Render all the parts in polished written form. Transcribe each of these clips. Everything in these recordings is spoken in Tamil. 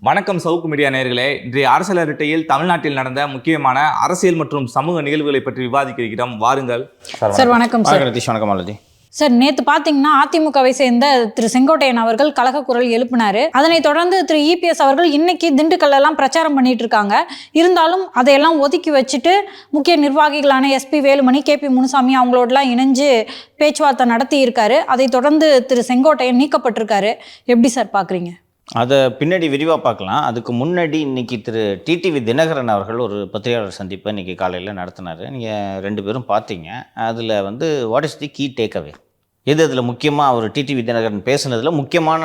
வணக்கம் சவுக்கு மீடியா நேயர்களே. இன்றைய அரசியல் அரட்டையில் தமிழ்நாட்டில் நடந்த முக்கியமான அரசியல் மற்றும் சமூக நிகழ்வுகளை பற்றி விவாதிக்க இருக்கிறோம். வாருங்கள் சார். வணக்கம் சார். வணக்கம் மாலதி சார். நேற்று பார்த்தீங்கன்னா அதிமுகவை சேர்ந்த திரு செங்கோட்டையன் அவர்கள் கலக குரல் எழுப்பினாரு. அதனைத் தொடர்ந்து திரு இபிஎஸ் அவர்கள் இன்னைக்கு திண்டுக்கல்லாம் பிரச்சாரம் பண்ணிட்டு இருக்காங்க. இருந்தாலும் அதையெல்லாம் ஒதுக்கி வச்சுட்டு முக்கிய நிர்வாகிகளான எஸ்பி வேலுமணி, கேபி முனுசாமி அவங்களோடலாம் இணைஞ்சு பேச்சுவார்த்தை நடத்தி இருக்காரு. அதை தொடர்ந்து திரு செங்கோட்டையன் நீக்கப்பட்டிருக்காரு. எப்படி சார் பார்க்குறீங்க? அதை பின்னாடி விரிவாக பார்க்கலாம். அதுக்கு முன்னாடி இன்றைக்கி திரு டிடிவி தினகரன் அவர்கள் ஒரு பத்திரிகையாளர் சந்திப்பை இன்றைக்கி காலையில் நடத்தினார். நீங்கள் ரெண்டு பேரும் பார்த்தீங்க. அதில் what is the key takeaway, எது அதில் முக்கியமாக அவர் டிடிவி தினகரன் பேசுனதில் முக்கியமான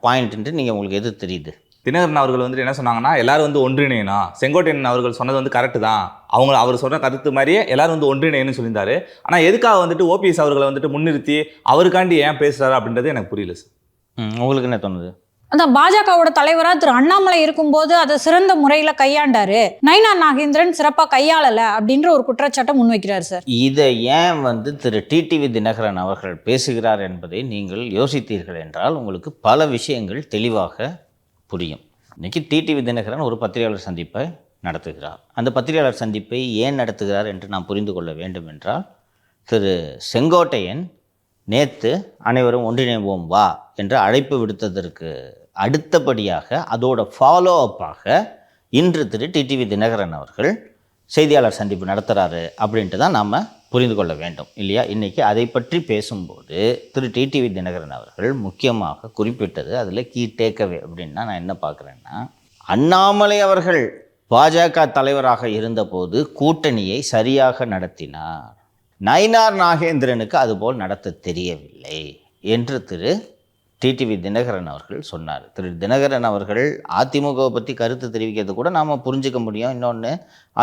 பாயிண்ட்டு நீங்கள் உங்களுக்கு எது தெரியுது? தினகரன் அவர்கள் என்ன சொன்னாங்கன்னா, எல்லாரும் ஒன்றிணையணும். செங்கோட்டையன் அவர்கள் சொன்னது கரெக்டு தான். அவர் சொன்ன கருத்து மாதிரியே எல்லாரும் ஒன்றிணையன்னு சொல்லியிருந்தாரு. ஆனால் எதுக்காக ஓபிஎஸ் அவர்களை முன்னிறுத்தி அவருக்காண்டி ஏன் பேசுகிறாரு அப்படின்றது எனக்கு புரியல சார். உங்களுக்கு என்ன தோணுது? அதான் பாஜகவோட தலைவராக திரு அண்ணாமலை இருக்கும்போது அதை சிறந்த முறையில் கையாண்டாரு, நயினார் நாகேந்திரன் சிறப்பாக கையாளலை அப்படின்ற ஒரு குற்றச்சாட்டை முன்வைக்கிறார் சார். இதை ஏன் திரு டிடிவி தினகரன் அவர்கள் பேசுகிறார் என்பதை நீங்கள் யோசித்தீர்கள் என்றால் உங்களுக்கு பல விஷயங்கள் தெளிவாக புரியும். இன்றைக்கி டிடிவி தினகரன் ஒரு பத்திரிகையாளர் சந்திப்பை நடத்துகிறார். அந்த பத்திரிகையாளர் சந்திப்பை ஏன் நடத்துகிறார் என்று நாம் புரிந்து கொள்ள வேண்டும் என்றால், திரு செங்கோட்டையன் நேற்று அனைவரும் ஒன்றிணைவோம் வா என்று அழைப்பு விடுத்ததற்கு அடுத்தபடியாக அதோட ஃபாலோ அப்பாக இன்று திரு டிடிவி தினகரன் அவர்கள் செய்தியாளர் சந்திப்பு நடத்துகிறாரு அப்படின்ட்டு தான் நாம் புரிந்து கொள்ள வேண்டும் இல்லையா? இன்றைக்கி அதை பற்றி பேசும்போது திரு டிடிவி தினகரன் அவர்கள் முக்கியமாக குறிப்பிட்டது, அதில் கீ டேக்அவே அப்படின்னா நான் என்ன பார்க்குறேன்னா, அண்ணாமலை அவர்கள் பாஜக தலைவராக இருந்தபோது கூட்டணியை சரியாக நடத்தினார், நயினார் நாகேந்திரனுக்கு அதுபோல் நடத்த தெரியவில்லை என்று திரு டிடிவி தினகரன் அவர்கள் சொன்னார். திரு தினகரன் அவர்கள் அதிமுகவை பற்றி கருத்து தெரிவிக்கிறது கூட நாம் புரிஞ்சிக்க முடியும். இன்னொன்று,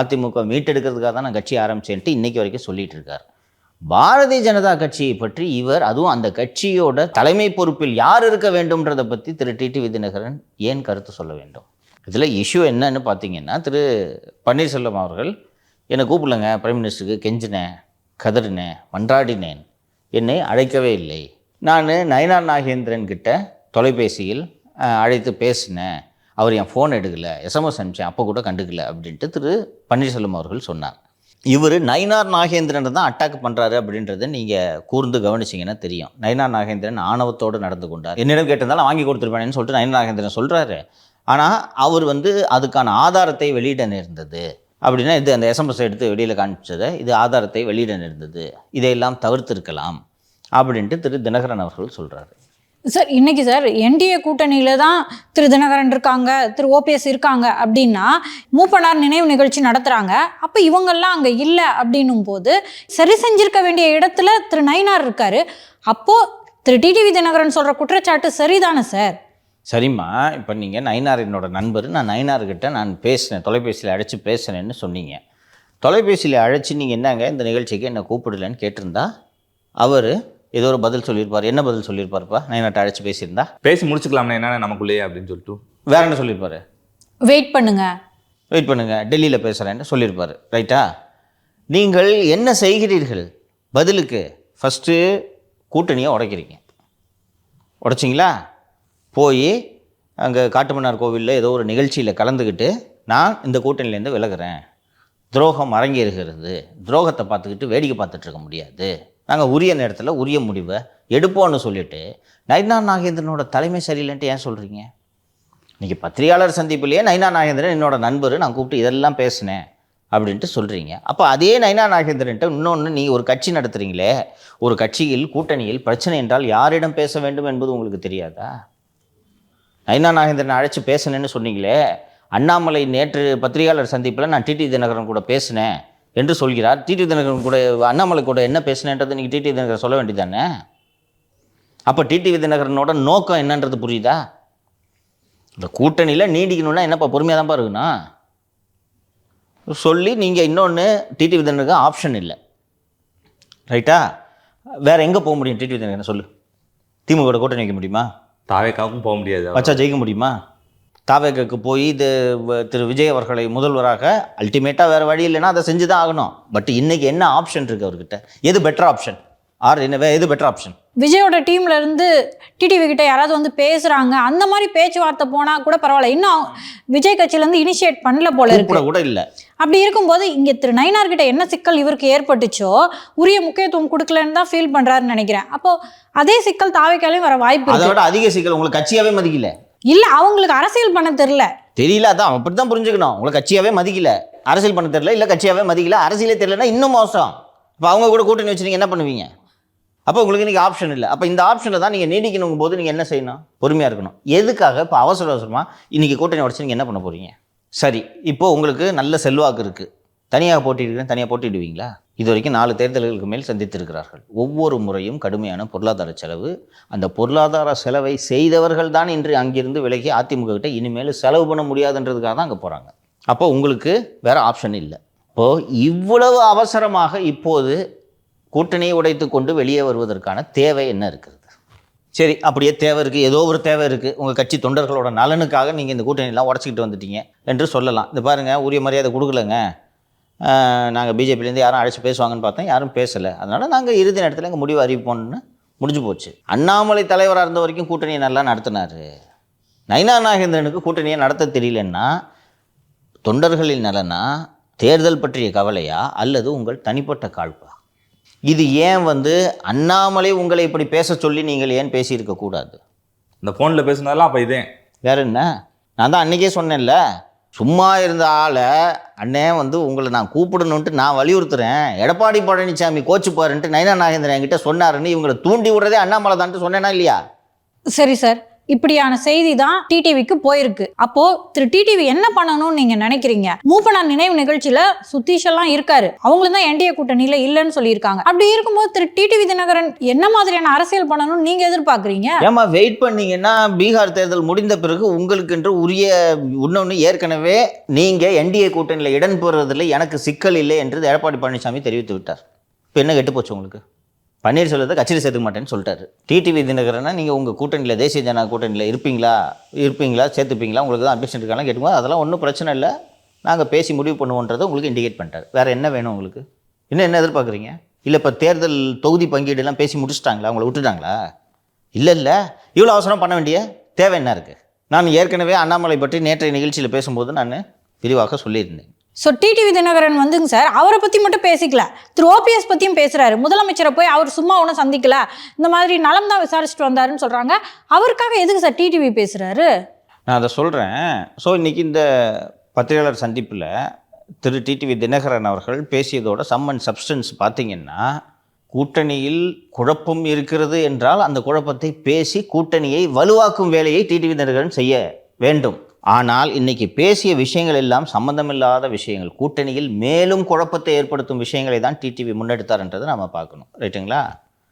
அதிமுக மீட்டெடுக்கிறதுக்காக தான் நான் கட்சி ஆரம்பித்தேன்ட்டு இன்றைக்கி வரைக்கும் சொல்லிகிட்டு இருக்கார். பாரதிய ஜனதா கட்சியை பற்றி இவர், அதுவும் அந்த கட்சியோட தலைமை பொறுப்பில் யார் இருக்க வேண்டும்ன்றதை பற்றி திரு டிடிவி தினகரன் ஏன் கருத்து சொல்ல வேண்டும்? இதில் இஷ்யூ என்னன்னு பார்த்தீங்கன்னா, திரு பன்னீர்செல்வம் அவர்கள் என்னை கூப்பிடலங்க, பிரைம் மினிஸ்டருக்கு கெஞ்சினேன், கதறினேன், மன்றாடினேன், என்னை அழைக்கவே இல்லை, நான் நயினார் நாகேந்திரன் கிட்ட தொலைபேசியில் அழைத்து பேசினேன், அவர் என் ஃபோன் எடுக்கலை, எஸ்எம்எஸ் அனுப்பிச்சேன், அப்போ கூட கண்டுக்கல அப்படின்ட்டு திரு பன்னீர்செல்வம் அவர்கள் சொன்னார். இவர் நயினார் நாகேந்திரனை தான் அட்டாக் பண்ணுறாரு அப்படின்றத நீங்கள் கூர்ந்து கவனிச்சிங்கன்னா தெரியும். நயினார் நாகேந்திரன் ஆணவத்தோடு நடந்து கொண்டார். என்னிடம் கேட்டிருந்தாலும் வாங்கி கொடுத்துருப்பேன்னு சொல்லிட்டு நயினார் நாகேந்திரன் சொல்கிறாரு. ஆனால் அவர் அதுக்கான ஆதாரத்தை வெளியிட நேர்ந்தது அப்படின்னா, இது அந்த எஸ்எம்எஸ் எடுத்து வெளியில் காமிச்சதை, இது ஆதாரத்தை வெளியிட நேர்ந்தது, இதையெல்லாம் தவிர்த்திருக்கலாம் அப்படின்ட்டு திரு தினகரன் அவர்கள் சொல்கிறாரு. சார், இன்னைக்கு சார் என்டிஏ கூட்டணியில் தான் திரு தினகரன் இருக்காங்க, திரு ஓபிஎஸ் இருக்காங்க அப்படின்னா மூப்பனார் நினைவு நிகழ்ச்சி நடத்துகிறாங்க. அப்போ இவங்கெல்லாம் அங்கே இல்லை அப்படின்னும் போது சரி செஞ்சிருக்க வேண்டிய இடத்துல திரு நயினார் இருக்காரு. அப்போது திரு டிடிவி தினகரன் சொல்கிற குற்றச்சாட்டு சரிதானே சார்? சரிம்மா, இப்போ நீங்கள் நயினார் என்னோட நண்பர், நான் நயினார்கிட்ட நான் பேசினேன், தொலைபேசியில் அழைச்சி பேசினேன்னு சொன்னீங்க. தொலைபேசியில் அழைச்சி நீங்கள் என்னங்க இந்த நிகழ்ச்சிக்கு என்னை கூப்பிடலன்னு கேட்டிருந்தா அவர் ஏதோ ஒரு பதில் சொல்லியிருப்பார். என்ன பதில் சொல்லியிருப்பாருப்பா? நயினார்ட்ட அழைச்சி பேசியிருந்தா பேசி முடிச்சுக்கலாம்னா என்ன நமக்குள்ளேயே அப்படின்னு சொல்லிட்டு வேற என்ன சொல்லியிருப்பாரு? வெயிட் பண்ணுங்க, டெல்லியில் பேசுகிறேன்னு சொல்லியிருப்பார். ரைட்டா? நீங்கள் என்ன செய்கிறீர்கள் பதிலுக்கு? ஃபஸ்ட்டு கூட்டணியை உடைக்கிறீங்க. உடைச்சிங்களா? போய் அங்கே காட்டுமன்னார் கோவிலில் ஏதோ ஒரு நிகழ்ச்சியில் கலந்துக்கிட்டு நான் இந்த கூட்டணியிலேருந்து விலகிறேன், துரோகம் அரங்கேறுகிறது, துரோகத்தை பார்த்துக்கிட்டு வேடிக்கை பார்த்துட்ருக்க முடியாது, நாங்கள் உரிய நேரத்தில் உரிய முடிவை எடுப்போம்னு சொல்லிவிட்டு நயினார் நாகேந்திரனோட தலைமை சரியில்லைன்ட்டு ஏன் சொல்கிறீங்க? இன்றைக்கி பத்திரிகையாளர் சந்திப்பிலேயே நயினார் நாகேந்திரன் என்னோட நண்பர், நான் கூப்பிட்டு இதெல்லாம் பேசினேன் அப்படின்ட்டு சொல்கிறீங்க. அப்போ அதே நயினார் நாகேந்திரன்ட்ட இன்னொன்று, நீங்கள் ஒரு கட்சி நடத்துகிறீங்களே, ஒரு கட்சியில் கூட்டணியில் பிரச்சனை என்றால் யாரிடம் பேச வேண்டும் என்பது உங்களுக்கு தெரியாதா? நயினார் நாகேந்திரன் அழைச்சி பேசினேன்னு சொன்னீங்களே, அண்ணாமலை நேற்று பத்திரிகையாளர் சந்திப்பில் நான் டிடி தினகரன் கூட பேசினேன் என்று சொல்கிறார். டிடி தினகரன் கூட அண்ணாமலை கூட என்ன பேசினேன்றது நீங்கள் டிடி தினகரன் சொல்ல வேண்டியதானே? அப்போ டிடி தினகரனோட நோக்கம் என்னன்றது புரியுதா? இந்த கூட்டணியில் நீடிக்கணும்னா என்னப்பா பொறுமையாக தான்ப்பா இருக்கணும் சொல்லி நீங்கள் இன்னொன்று, டிடி தினகரனுக்கு ஆப்ஷன் இல்லை. ரைட்டா? வேறு எங்கே போக முடியும்? டிடி தினகரன் சொல்லு. திமுக கூட்டணி வைக்க முடியுமா? தாவேக்காவுக்கும் போக முடியாது. வச்சா ஜெயிக்க முடியுமா? தாவேக்கு போய் இது திரு விஜய் அவர்களை முதல்வராக அல்டிமேட்டாக வேறு வழி இல்லைன்னா அதை செஞ்சு தான் ஆகணும். பட் இன்றைக்கி என்ன ஆப்ஷன் இருக்குது அவர்கிட்ட? எது பெட்டர் ஆப்ஷன்? ஆர் என்ன எது பெட்டர் ஆப்ஷன்? விஜயோட டீம்ல இருந்து டிடிவி கிட்ட யாராவது வந்து பேசுறாங்க, அந்த மாதிரி பேச்சுவார்த்தை போனா கூட பரவாயில்ல. இன்னும் விஜய் கட்சியில இருந்து இனிஷியேட் பண்ணல போல இருக்கு. கூட இல்ல. அப்படி இருக்கும்போது இங்க திரு நயினார் கிட்ட என்ன சிக்கல் இவருக்கு ஏற்பட்டுச்சோ உரிய முக்கியத்துவம் கொடுக்கலன்னு தான் ஃபீல் பண்றாருன்னு நினைக்கிறேன். அப்போ அதே சிக்கல் தாவேக்காலையும் வர வாய்ப்பு இருக்கு. அதோட அதிக சிக்கல் உங்களுக்கு கட்சியாவே மதிக்கல. இல்ல, அவங்களுக்கு அரசியல் பண்ண தெரியல. அதான் அப்படித்தான் புரிஞ்சுக்கணும். உங்களுக்கு கட்சியாவே மதிக்கல, அரசியல் பண்ண தெரியல, இல்ல கட்சியாவே மதிக்கல, அரசியலே தெரியலன்னா இன்னும் மோசம். இப்போ அவங்க கூட கூட்டணி வச்சு நீங்க என்ன பண்ணுவீங்க? அப்போ உங்களுக்கு இன்னைக்கு ஆப்ஷன் இல்லை. அப்போ இந்த ஆப்ஷனில் தான் நீங்கள் நீடிக்கணும் போது நீங்கள் என்ன செய்யணும்? பொறுமையாக இருக்கணும். எதுக்காக இப்போ அவசரமாக இன்னைக்கு கூட்டணி உடச்சு நீங்கள் என்ன பண்ண போகிறீங்க? சரி, இப்போ உங்களுக்கு நல்ல செல்வாக்கு இருக்குது, தனியாக போட்டிடுறேன், தனியாக போட்டிடுவீங்களா? இது வரைக்கும் 4 தேர்தல்களுக்கு மேல் சந்தித்திருக்கிறார்கள். ஒவ்வொரு முறையும் கடுமையான பொருளாதார செலவு. அந்த பொருளாதார செலவை செய்தவர்கள் தான் இன்று அங்கிருந்து விலகி அதிமுக கிட்ட இனிமேல் செலவு பண்ண முடியாதுன்றதுக்காக தான் அங்கே போகிறாங்க. அப்போ உங்களுக்கு வேற ஆப்ஷன் இல்லை. இப்போது இவ்வளவு அவசரமாக இப்போது கூட்டணியை உடைத்து கொண்டு வெளியே வருவதற்கான தேவை என்ன இருக்கிறது? சரி, அப்படியே தேவை இருக்குது, ஏதோ ஒரு தேவை இருக்குது, உங்கள் கட்சி தொண்டர்களோட நலனுக்காக நீங்கள் இந்த கூட்டணியெல்லாம் உடச்சிக்கிட்டு வந்துட்டீங்க என்று சொல்லலாம். இந்த பாருங்கள், உரிய மரியாதை கொடுக்கலங்க, நாங்கள் பிஜேபியிலேருந்து யாரும் அழைச்சி பேசுவாங்கன்னு பார்த்தோம், யாரும் பேசலை, அதனால் நாங்கள் இறுதி நேரத்தில் எங்கள் முடிவு அறிவிப்போம்னு முடிஞ்சு போச்சு. அண்ணாமலை தலைவராக இருந்த வரைக்கும் கூட்டணியை நல்லா நடத்தினார். நயினார் நாகேந்திரனுக்கு கூட்டணியை நடத்த தெரியலன்னா தொண்டர்களின் நலனா, தேர்தல் பற்றிய கவலையா, அல்லது உங்கள் தனிப்பட்ட காழ்ப்பா? இது ஏன் அண்ணாமலை உங்களை இப்படி பேச சொல்லி நீங்கள் ஏன் பேசியிருக்கக்கூடாது? இந்த ஃபோனில் பேசுனதெல்லாம் அப்போ இதே வேற என்ன? நான் தான் அன்றைக்கே சொன்னேன்ல, சும்மா இருந்த ஆளை அண்ணே உங்களை நான் கூப்பிடணுன்ட்டு நான் வலியுறுத்துறேன், எடப்பாடி பழனிசாமி கோச்சுப்பாருன்ட்டு நயினார் நாகேந்திரன் என்கிட்ட சொன்னாருன்னு இவங்களை தூண்டி விடுறதே அண்ணாமலை தான்ட்டு சொன்னேனா இல்லையா? சரி சார், இப்படியான செய்தி தான் டிடிவிக்கு போயிருக்கு. அப்போ திரு டிடிவி என்ன பண்ணணும்னு நீங்க நினைக்கிறீங்க? மூப்பனார் நினைவு நிகழ்ச்சியில சுதீஷ் எல்லாம் இருக்காரு, அவங்களும் தான் என்டிஏ கூட்டணியில இல்லைன்னு சொல்லியிருக்காங்க. அப்படி இருக்கும்போது திரு டிடிவி தினகரன் என்ன மாதிரியான அரசியல் பண்ணணும்னு நீங்க எதிர்பார்க்குறீங்க? ஏமா வெயிட் பண்ணீங்கன்னா பீகார் தேர்தல் முடிந்த பிறகு உங்களுக்கு என்று உரிய இன்னொன்று, ஏற்கனவே நீங்க என்டிஏ கூட்டணியில் இடம் பெறுவதில் எனக்கு சிக்கல் இல்லை என்று எடப்பாடி பழனிசாமி தெரிவித்து விட்டார். இப்போ என்ன கெட்டு போச்சு உங்களுக்கு? பன்னீர்செல்வத்தை கட்சியில் சேர்த்துக்க மாட்டேன்னு சொல்லிட்டாரு. டிடிவி தினகரனா நீங்கள் உங்கள் கூட்டணியில் தேசிய ஜனநாயக கூட்டணியில் இருப்பீங்களா சேர்த்துப்பீங்களா, உங்களுக்கு தான் அட்மிஷன் இருக்காங்க கேட்டுக்கோங்க, அதெல்லாம் ஒன்றும் பிரச்சனை இல்லை, நாங்கள் பேசி முடிவு பண்ணுவோன்றதை உங்களுக்கு இண்டிகேட் பண்ணிட்டார். வேறு என்ன வேணும் உங்களுக்கு? இன்னும் என்ன எதிர்பார்க்குறீங்க? இல்லை இப்போ தேர்தல் தொகுதி பங்கீடுலாம் பேசி முடிச்சுட்டாங்களா, அவங்கள விட்டுட்டாங்களா? இல்லை, இவ்வளோ அவசரம் பண்ண வேண்டிய தேவை என்ன இருக்குது? நான் ஏற்கனவே அண்ணாமலை பற்றி நேற்றைய நிகழ்ச்சியில் பேசும்போது நான் விரிவாக சொல்லியிருந்தேன். ஸோ டிடிவி தினகரன் சார் அவரை பற்றி மட்டும் பேசிக்கல, திரு ஓபிஎஸ் பற்றியும் பேசுகிறாரு. முதலமைச்சரை போய் அவர் சும்மா ஒன்றும் சந்திக்கல, இந்த மாதிரி நலம் தான் விசாரிச்சுட்டு வந்தாருன்னு சொல்கிறாங்க. அவருக்காக எதுக்கு சார் டிடிவி பேசுகிறாரு? நான் அதை சொல்கிறேன். ஸோ இன்றைக்கி இந்த பத்திரிகையாளர் சந்திப்பில் திரு டிடிவி தினகரன் அவர்கள் பேசியதோட சம் அண்ட் சப்ஸ்டன்ஸ் பார்த்தீங்கன்னா, கூட்டணியில் குழப்பம் இருக்கிறது என்றால் அந்த குழப்பத்தை பேசி கூட்டணியை வலுவாக்கும் வேலையை டிடிவி தினகரன் செய்ய வேண்டும். ஆனால் இன்னைக்கு பேசிய விஷயங்கள் எல்லாம் சம்பந்தமில்லாத விஷயங்கள், கூட்டணியில் மேலும் குழப்பத்தை ஏற்படுத்தும் விஷயங்களை தான் டிடிவி முன்னெடுத்தார்ன்றதை நம்ம பார்க்கணும். ரைட்டுங்களா?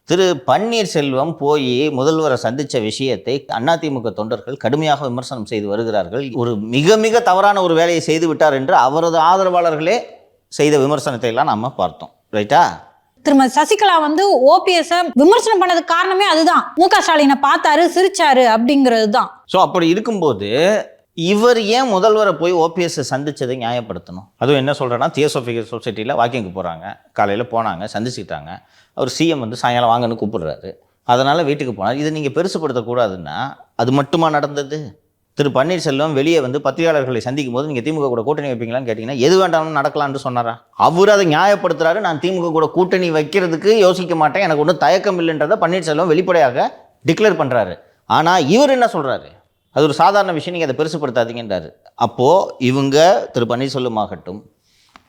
திரு பன்னீர்செல்வம் போய் முதல்வரை சந்தித்த விஷயத்தை அதிமுக தொண்டர்கள் கடுமையாக விமர்சனம் செய்து வருகிறார்கள். ஒரு மிக மிக தவறான ஒரு வேலையை செய்து விட்டார் என்று அவரது ஆதரவாளர்களே செய்த விமர்சனத்தை எல்லாம் நம்ம பார்த்தோம். ரைட்டா? திருமதி சசிகலா ஓபிஎஸ் விமர்சனம் பண்ணதுக்கு காரணமே அதுதான். முக ஸ்டாலினை பார்த்தாரு, சிரிச்சாரு அப்படிங்கிறது தான். ஸோ அப்படி இருக்கும்போது இவர் ஏன் முதல்வரை போய் ஓபிஎஸ் சந்திச்சதை நியாயப்படுத்தணும்? அதுவும் என்ன சொல்கிறேன்னா, தியோசோபிக்கல் சொசைட்டியில் வாக்கிங்கு போகிறாங்க, காலையில் போனாங்க, சந்திச்சுக்கிட்டாங்க. அவர் சிஎம் சாயங்காலம் வாங்கன்னு கூப்பிடுறாரு, அதனால் வீட்டுக்கு போனார். இதை நீங்கள் பெருசுப்படுத்தக்கூடாதுன்னா அது மட்டுமா நடந்தது? திரு பன்னீர்செல்வம் வெளியே பத்திரிகையாளர்களை சந்திக்கும் போது நீங்கள் திமுக கூட கூட்டணி வைப்பீங்களான்னு கேட்டிங்கன்னா எது வேண்டாம்னு நடக்கலான்னு சொன்னாரா? அவர் அதை நியாயப்படுத்துறாரு. நான் திமுக கூட கூட்டணி வைக்கிறதுக்கு யோசிக்க மாட்டேன், எனக்கு ஒன்றும் தயக்கம் இல்லைன்றதை பன்னீர்செல்வம் வெளிப்படையாக டிக்ளேர் பண்ணுறாரு. ஆனால் இவர் என்ன சொல்கிறாரு? அது ஒரு சாதாரண விஷயம், நீங்கள் அதை பெருசுப்படுத்தாதீங்கன்றாரு. அப்போது இவங்க திரு பன்னீர்செல்வம் ஆகட்டும்,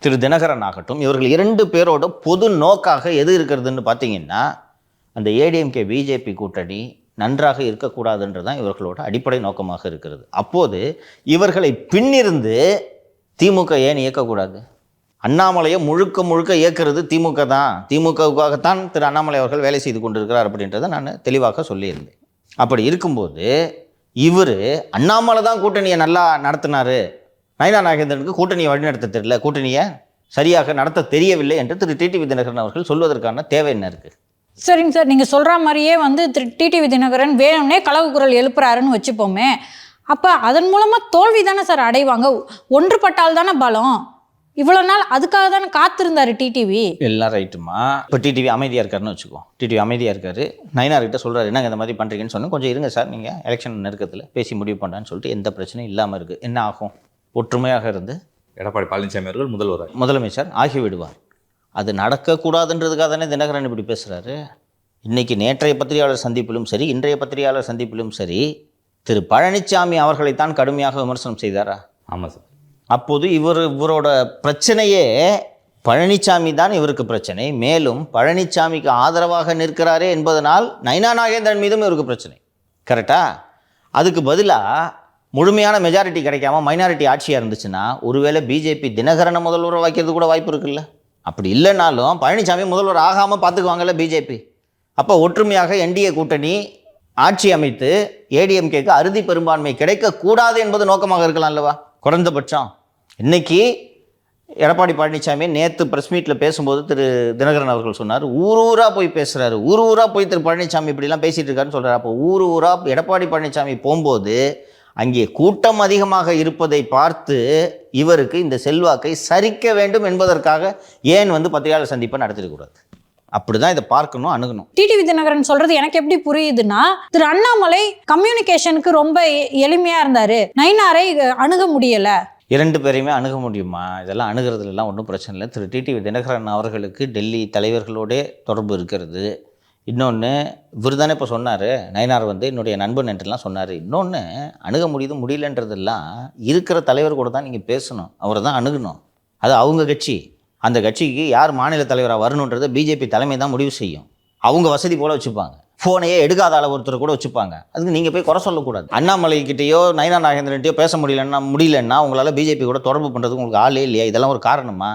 திரு தினகரன் ஆகட்டும், இவர்கள் 2 பேரோட பொது நோக்காக எது இருக்கிறதுன்னு பார்த்தீங்கன்னா, அந்த ஏடிஎம்கே பிஜேபி கூட்டணி நன்றாக இருக்கக்கூடாதுன்றது தான் இவர்களோட அடிப்படை நோக்கமாக இருக்கிறது. அப்போது இவர்களை பின்னிருந்து திமுக ஏன் இயக்கக்கூடாது? அண்ணாமலையை முழுக்க இயக்கிறது திமுக தான், திமுகவுக்காகத்தான் திரு அண்ணாமலை அவர்கள் வேலை செய்து கொண்டிருக்கிறார் அப்படின்றத நான் தெளிவாக சொல்லியிருந்தேன். அப்படி இருக்கும்போது இவர் அண்ணாமலை தான் கூட்டணியை நல்லா நடத்தினார், நயினார் நாகேந்திரனுக்கு கூட்டணியை வழிநடத்த தெரியல, கூட்டணியை சரியாக நடத்த தெரியவில்லை என்று திரு டிடிவி தினகரன் அவர்கள் சொல்வதற்கான தேவை என்ன இருக்குது? சரிங்க சார், நீங்கள் சொல்கிற மாதிரியே திரு டிடிவி தினகரன் வேணும்னே கலவு குரல் எழுப்புறாருன்னு வச்சுப்போமே, அப்போ அதன் மூலமாக தோல்வி தானே சார் அடைவாங்க? ஒன்றுபட்டால் தானே பலம். இவ்வளோ நாள் அதுக்காக தானே காத்திருந்தாரு டிடிவி. எல்லாம் ரைட்டுமா. இப்போ டிடிவி அமைதியாக இருக்காருன்னு வச்சுக்கோ. டிடிவி அமைதியாக இருக்காரு, நயினார்கிட்ட சொல்கிறாரு என்னங்க இந்த மாதிரி பண்ணுறீங்கன்னு சொன்னால், கொஞ்சம் இருங்க சார், நீங்கள் எலெக்ஷன் நெருக்கத்தில் பேசி முடிவு பண்ணான்னு சொல்லிட்டு எந்த பிரச்சனையும் இல்லாமல் இருக்குது. என்ன ஆகும்? ஒற்றுமையாக இருந்து எடப்பாடி பழனிசாமி அவர்கள் முதலமைச்சர் ஆகிவிடுவார். அது நடக்கக்கூடாதுன்றதுக்காக தானே தினகரன் இப்படி பேசுகிறாரு. இன்றைக்கி நேற்றைய பத்திரிகையாளர் சந்திப்பிலும் சரி, இன்றைய பத்திரிகையாளர் சந்திப்பிலும் சரி, திரு பழனிசாமி அவர்களைத்தான் கடுமையாக விமர்சனம் செய்தாரா? ஆமாம் சார். அப்போது இவரோட பிரச்சனையே பழனிசாமி தான் இவருக்கு பிரச்சனை. மேலும் பழனிசாமிக்கு ஆதரவாக நிற்கிறாரே என்பதனால் நயினா நாகேந்திரன் மீதும் இவருக்கு பிரச்சனை. கரெக்டா? அதுக்கு பதிலாக முழுமையான மெஜாரிட்டி கிடைக்காம மைனாரிட்டி ஆட்சியாக இருந்துச்சுன்னா ஒருவேளை பிஜேபி தினகரனை முதல்வர் வைக்கிறது கூட வாய்ப்பு இருக்குல்ல. அப்படி இல்லைனாலும் பழனிசாமி முதல்வர் ஆகாமல் பார்த்துக்குவாங்கல்ல பிஜேபி. அப்போ ஒற்றுமையாக என்டிஏ கூட்டணி ஆட்சி அமைத்து ஏடிஎம்கேக்கு அறுதி பெரும்பான்மை கிடைக்கக்கூடாது என்பது நோக்கமாக இருக்கலாம் அல்லவா? குறைந்தபட்சம் இன்னைக்கு எடப்பாடி பழனிசாமி நேற்று ப்ரெஸ் மீட்டில் பேசும்போது திரு தினகரன் அவர்கள் சொன்னார், ஊராக போய் பேசுகிறாரு, ஊராக போய் திரு பழனிசாமி இப்படிலாம் பேசிகிட்டு இருக்காருன்னு சொல்கிறார். அப்போ ஊராக எடப்பாடி பழனிசாமி போகும்போது அங்கே கூட்டம் அதிகமாக இருப்பதை பார்த்து இவருக்கு இந்த செல்வாக்கை சரிக்க வேண்டும் என்பதற்காக ஏன் பத்திரிகையாளர் சந்திப்பை நடத்திடக்கூடாது? அப்படிதான் இதை பார்க்கணும், அணுகணும். டிடிவி தினகரன் சொல்றது எனக்கு எப்படி புரியுதுன்னா, திரு அண்ணாமலை கம்யூனிகேஷனுக்கு ரொம்ப எளிமையா இருந்தாரு, நயினாரை அணுக முடியல. இரண்டு பேரையுமே அணுக முடியுமா? இதெல்லாம் அணுகிறதுலாம் ஒன்றும் பிரச்சனை இல்லை. திரு டிடிவி தினகரன் அவர்களுக்கு டெல்லி தலைவர்களோட தொடர்பு இருக்கிறது. இன்னொன்று இவர் தானே இப்போ சொன்னார், நயினார் என்னுடைய நண்பன் என்றெல்லாம் சொன்னார். இன்னொன்று அணுக முடியலன்றதெல்லாம் இருக்கிற தலைவர் கூட தான் நீங்கள் பேசணும், அவரை தான் அணுகணும். அது அவங்க கட்சி. அந்த கட்சிக்கு யார் மாநில தலைவராக வரணுன்றதை பிஜேபி தலைமை தான் முடிவு செய்யும். அவங்க வசதி போல் வச்சுப்பாங்க. ஃபோனையே எடுக்காத அளவு ஒருத்தர் கூட வச்சுப்பாங்க. அதுக்கு நீங்கள் போய் குறை சொல்லக்கூடாது. அண்ணாமலைக்கிட்டேயோ நயினா நாகேந்திரன்ட்டையோ பேச முடியலன்னா உங்களால் பிஜேபி கூட தொடர்பு பண்ணுறதுக்கு உங்களுக்கு ஆளே இல்லையா? இதெல்லாம் ஒரு காரணமா?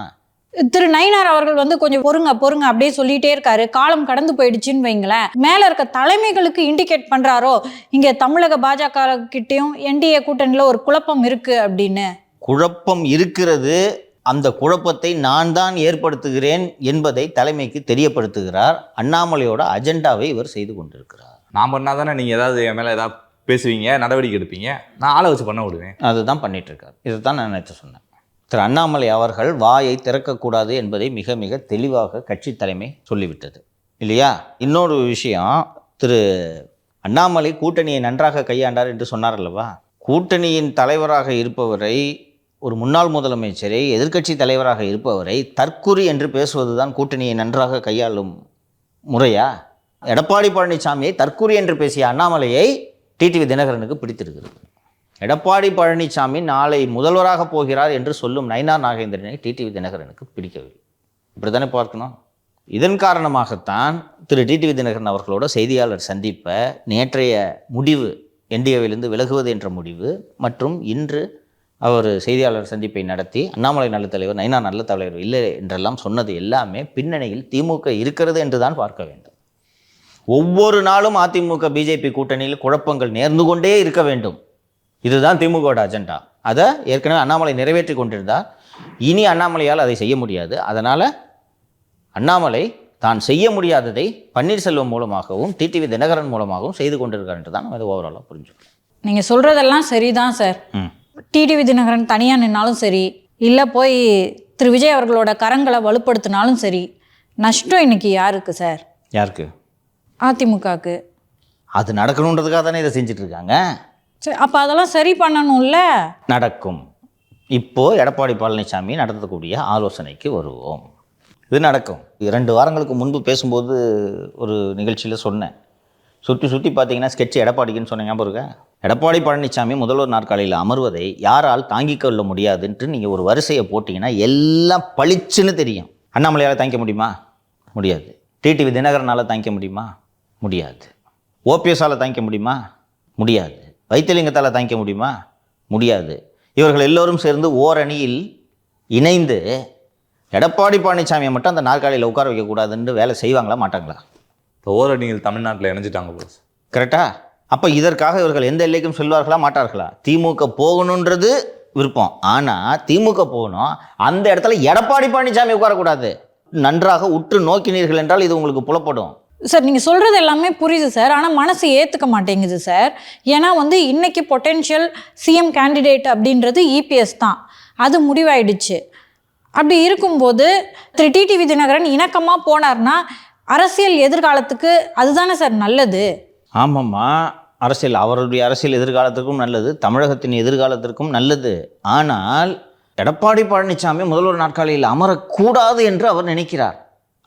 திரு நயினார் அவர்கள் கொஞ்சம் பொறுங்க அப்படியே சொல்லிட்டே இருக்காரு. காலம் கடந்து போயிடுச்சுன்னு வைங்களேன். மேல இருக்க தலைமைகளுக்கு இண்டிகேட் பண்றாரோ இங்க தமிழக பாஜக கிட்டையும் என்டிஏ கூட்டணியில ஒரு குழப்பம் இருக்கு அப்படின்னு. குழப்பம் இருக்கிறது. அந்த குழப்பத்தை நான் தான் ஏற்படுத்துகிறேன் என்பதை தலைமைக்கு தெரியப்படுத்துகிறார். அண்ணாமலையோட அஜெண்டாவை இவர் செய்து கொண்டிருக்கிறார். நான் பண்ணால் தானே நீங்கள் ஏதாவது என் மேலே ஏதாவது பேசுவீங்க, நடவடிக்கை எடுப்பீங்க, நான் ஆளை வச்சு பண்ண விடுவேன். அதுதான் பண்ணிட்டு இருக்கார். இதை தான் நான் நேற்று சொன்னேன். திரு அண்ணாமலை அவர்கள் வாயை திறக்கக்கூடாது என்பதை மிக மிக தெளிவாக கட்சி தலைமை சொல்லிவிட்டது இல்லையா? இன்னொரு விஷயம், திரு அண்ணாமலை கூட்டணியை நன்றாக கையாண்டார் என்று சொன்னார் அல்லவா? கூட்டணியின் தலைவராக இருப்பவரை, ஒரு முன்னாள் முதலமைச்சரை, எதிர்க்கட்சி தலைவராக இருப்பவரை தற்குறி என்று பேசுவது தான் கூட்டணியை நன்றாக கையாளும் முறையா? எடப்பாடி பழனிசாமியை தற்குறி என்று பேசிய அண்ணாமலையை டிடிவி தினகரனுக்கு பிடித்திருக்கிறது. எடப்பாடி பழனிசாமி நாளை முதல்வராக போகிறார் என்று சொல்லும் நயினார் நாகேந்திரனை டிடிவி தினகரனுக்கு பிடிக்கவில்லை. இப்படி தானே பார்க்கணும். இதன் காரணமாகத்தான் திரு டிடிவி தினகரன் அவர்களோட செய்தியாளர் சந்திப்பை, நேற்றைய முடிவு என்டிஏவிலிருந்து விலகுவது என்ற முடிவு மற்றும் இன்று அவர் செய்தியாளர் சந்திப்பை நடத்தி அண்ணாமலை நல்ல தலைவர், நயினார் நல்ல தலைவர் இல்லை என்றெல்லாம் சொன்னது எல்லாமே பின்னணியில் திமுக இருக்கிறது என்று தான் பார்க்க வேண்டும். ஒவ்வொரு நாளும் அதிமுக பிஜேபி கூட்டணியில் குழப்பங்கள் நேர்ந்து கொண்டே இருக்க வேண்டும். இதுதான் திமுகவோட அஜெண்டா. அதை ஏற்கனவே அண்ணாமலை நிறைவேற்றி கொண்டிருந்தார். இனி அண்ணாமலையால் அதை செய்ய முடியாது. அதனால் அண்ணாமலை தான் செய்ய முடியாததை பன்னீர்செல்வம் மூலமாகவும் டிடிவி தினகரன் மூலமாகவும் செய்து கொண்டிருக்கார் என்று தான் அது ஓவராலாக புரிஞ்சுக்கணும். நீங்கள் சொல்கிறதெல்லாம் சரிதான் சார். டிடிவி தினகரன் தனியாக நின்னாலும் சரி, இல்லை போய் திரு விஜய் அவர்களோட கரங்களை வலுப்படுத்தினாலும் சரி, நஷ்டம் இன்னைக்கு யாருக்கு சார்? யாருக்கு? அதிமுகவுக்கு. அது நடக்கணுன்றதுக்காக தானே இதை செஞ்சுட்டு இருக்காங்க. சரி, அப்போ அதெல்லாம் சரி பண்ணணும்ல. நடக்கும். இப்போது எடப்பாடி பழனிசாமி நடத்தக்கூடிய ஆலோசனைக்கு வருவோம். இது நடக்கும். 2 வாரங்களுக்கு முன்பு பேசும்போது ஒரு நிகழ்ச்சியில் சொன்னேன், சுற்றி பார்த்தீங்கன்னா ஸ்கெட்ச் எடப்பாடிக்குன்னு சொன்ன ஞாபகம் இருக்கா? எடப்பாடி பழனிசாமி முதல்வர் நாற்காலியில் அமர்வதை யாரால் தாங்கிக் கொள்ள முடியாதுன்ட்டு நீங்கள் ஒரு வரிசையை போட்டிங்கன்னா எல்லாம் பளிச்சுன்னு தெரியும். அண்ணாமலையால் தாங்கிக்க முடியுமா? முடியாது. டிடிவி தினகரனால் தாங்கிக்க முடியுமா? முடியாது. ஓபிஎஸ்ஸால் தாங்கிக்க முடியுமா? முடியாது. வைத்தியலிங்கத்தால் தாங்கிக்க முடியுமா? முடியாது. இவர்கள் எல்லோரும் சேர்ந்து ஓரணியில் இணைந்து எடப்பாடி பழனிசாமியை மட்டும் அந்த நாற்காலியில் உட்கார வைக்கக்கூடாதுன்னு வேலை செய்வாங்களா மாட்டாங்களா? இப்போ ஓரணியில் தமிழ்நாட்டில் இணைஞ்சிட்டாங்க போல. கரெக்டா? அப்போ இதற்காக இவர்கள் எந்த எல்லைக்கும் செல்வார்களா மாட்டார்களா? திமுக போகணுன்றது விருப்பம். ஆனால் திமுக போகணும், அந்த இடத்துல எடப்பாடி பழனிசாமி உட்காரக்கூடாது. நன்றாக உற்று நோக்கினீர்கள் என்றால் இது உங்களுக்கு புலப்படும். சார், நீங்கள் சொல்கிறது எல்லாமே புரியுது சார். ஆனால் மனசு ஏற்றுக்க மாட்டேங்குது சார். ஏன்னா இன்னைக்கு பொட்டென்ஷியல் சிஎம் கேண்டிடேட் அப்படின்றது இபிஎஸ் தான். அது முடிவாயிடுச்சு. அப்படி இருக்கும்போது திரு டிடிவி தினகரன் இணக்கமாக போனார்னா அரசியல் எதிர்காலத்துக்கு அதுதானே சார் நல்லது? ஆமாம்மா, அரசியல் அவருடைய அரசியல் எதிர்காலத்திற்கும் நல்லது, தமிழகத்தின் எதிர்காலத்திற்கும் நல்லது. ஆனால் எடப்பாடி பழனிசாமி முதல்வர் நாற்காலியில் அமரக்கூடாது என்று அவர் நினைக்கிறார்.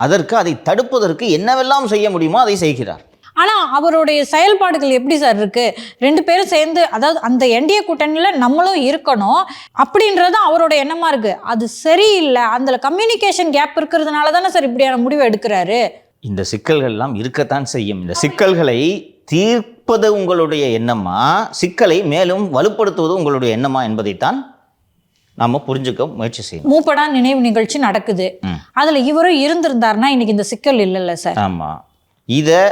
அதற்கு அதை தடுப்பதற்கு என்னவெல்லாம் செய்ய முடியுமோ அதை செய்கிறார். ஆனால் அவருடைய செயல்பாடுகள் எப்படி சார் இருக்கு? 2 பேரும் சேர்ந்து, அதாவது அந்த என்டிஏ கூட்டணியில் நம்மளும் இருக்கணும் அப்படின்றது அவரோட எண்ணமா இருக்கு. அது சரியில்லை. அந்த கம்யூனிகேஷன் கேப் இருக்கிறதுனால தானே சார் இப்படியான முடிவு எடுக்கிறாரு. இந்த சிக்கல்கள் எல்லாம் இருக்கத்தான் செய்யும். இந்த சிக்கல்களை தீர்ப்பது உங்களுடைய எண்ணமா, சிக்கலை மேலும் வலுப்படுத்துவது உங்களுடைய எண்ணமா என்பதைத்தான் நாம புரிஞ்சுக்க முயற்சி செய்யணும். மூப்படா நினைவு நிகழ்ச்சி நடக்குது, அதுல இவரும் இருந்திருந்தாருன்னா இன்னைக்கு இந்த சிக்கல் இல்லைல்ல சார்? ஆமா, இதை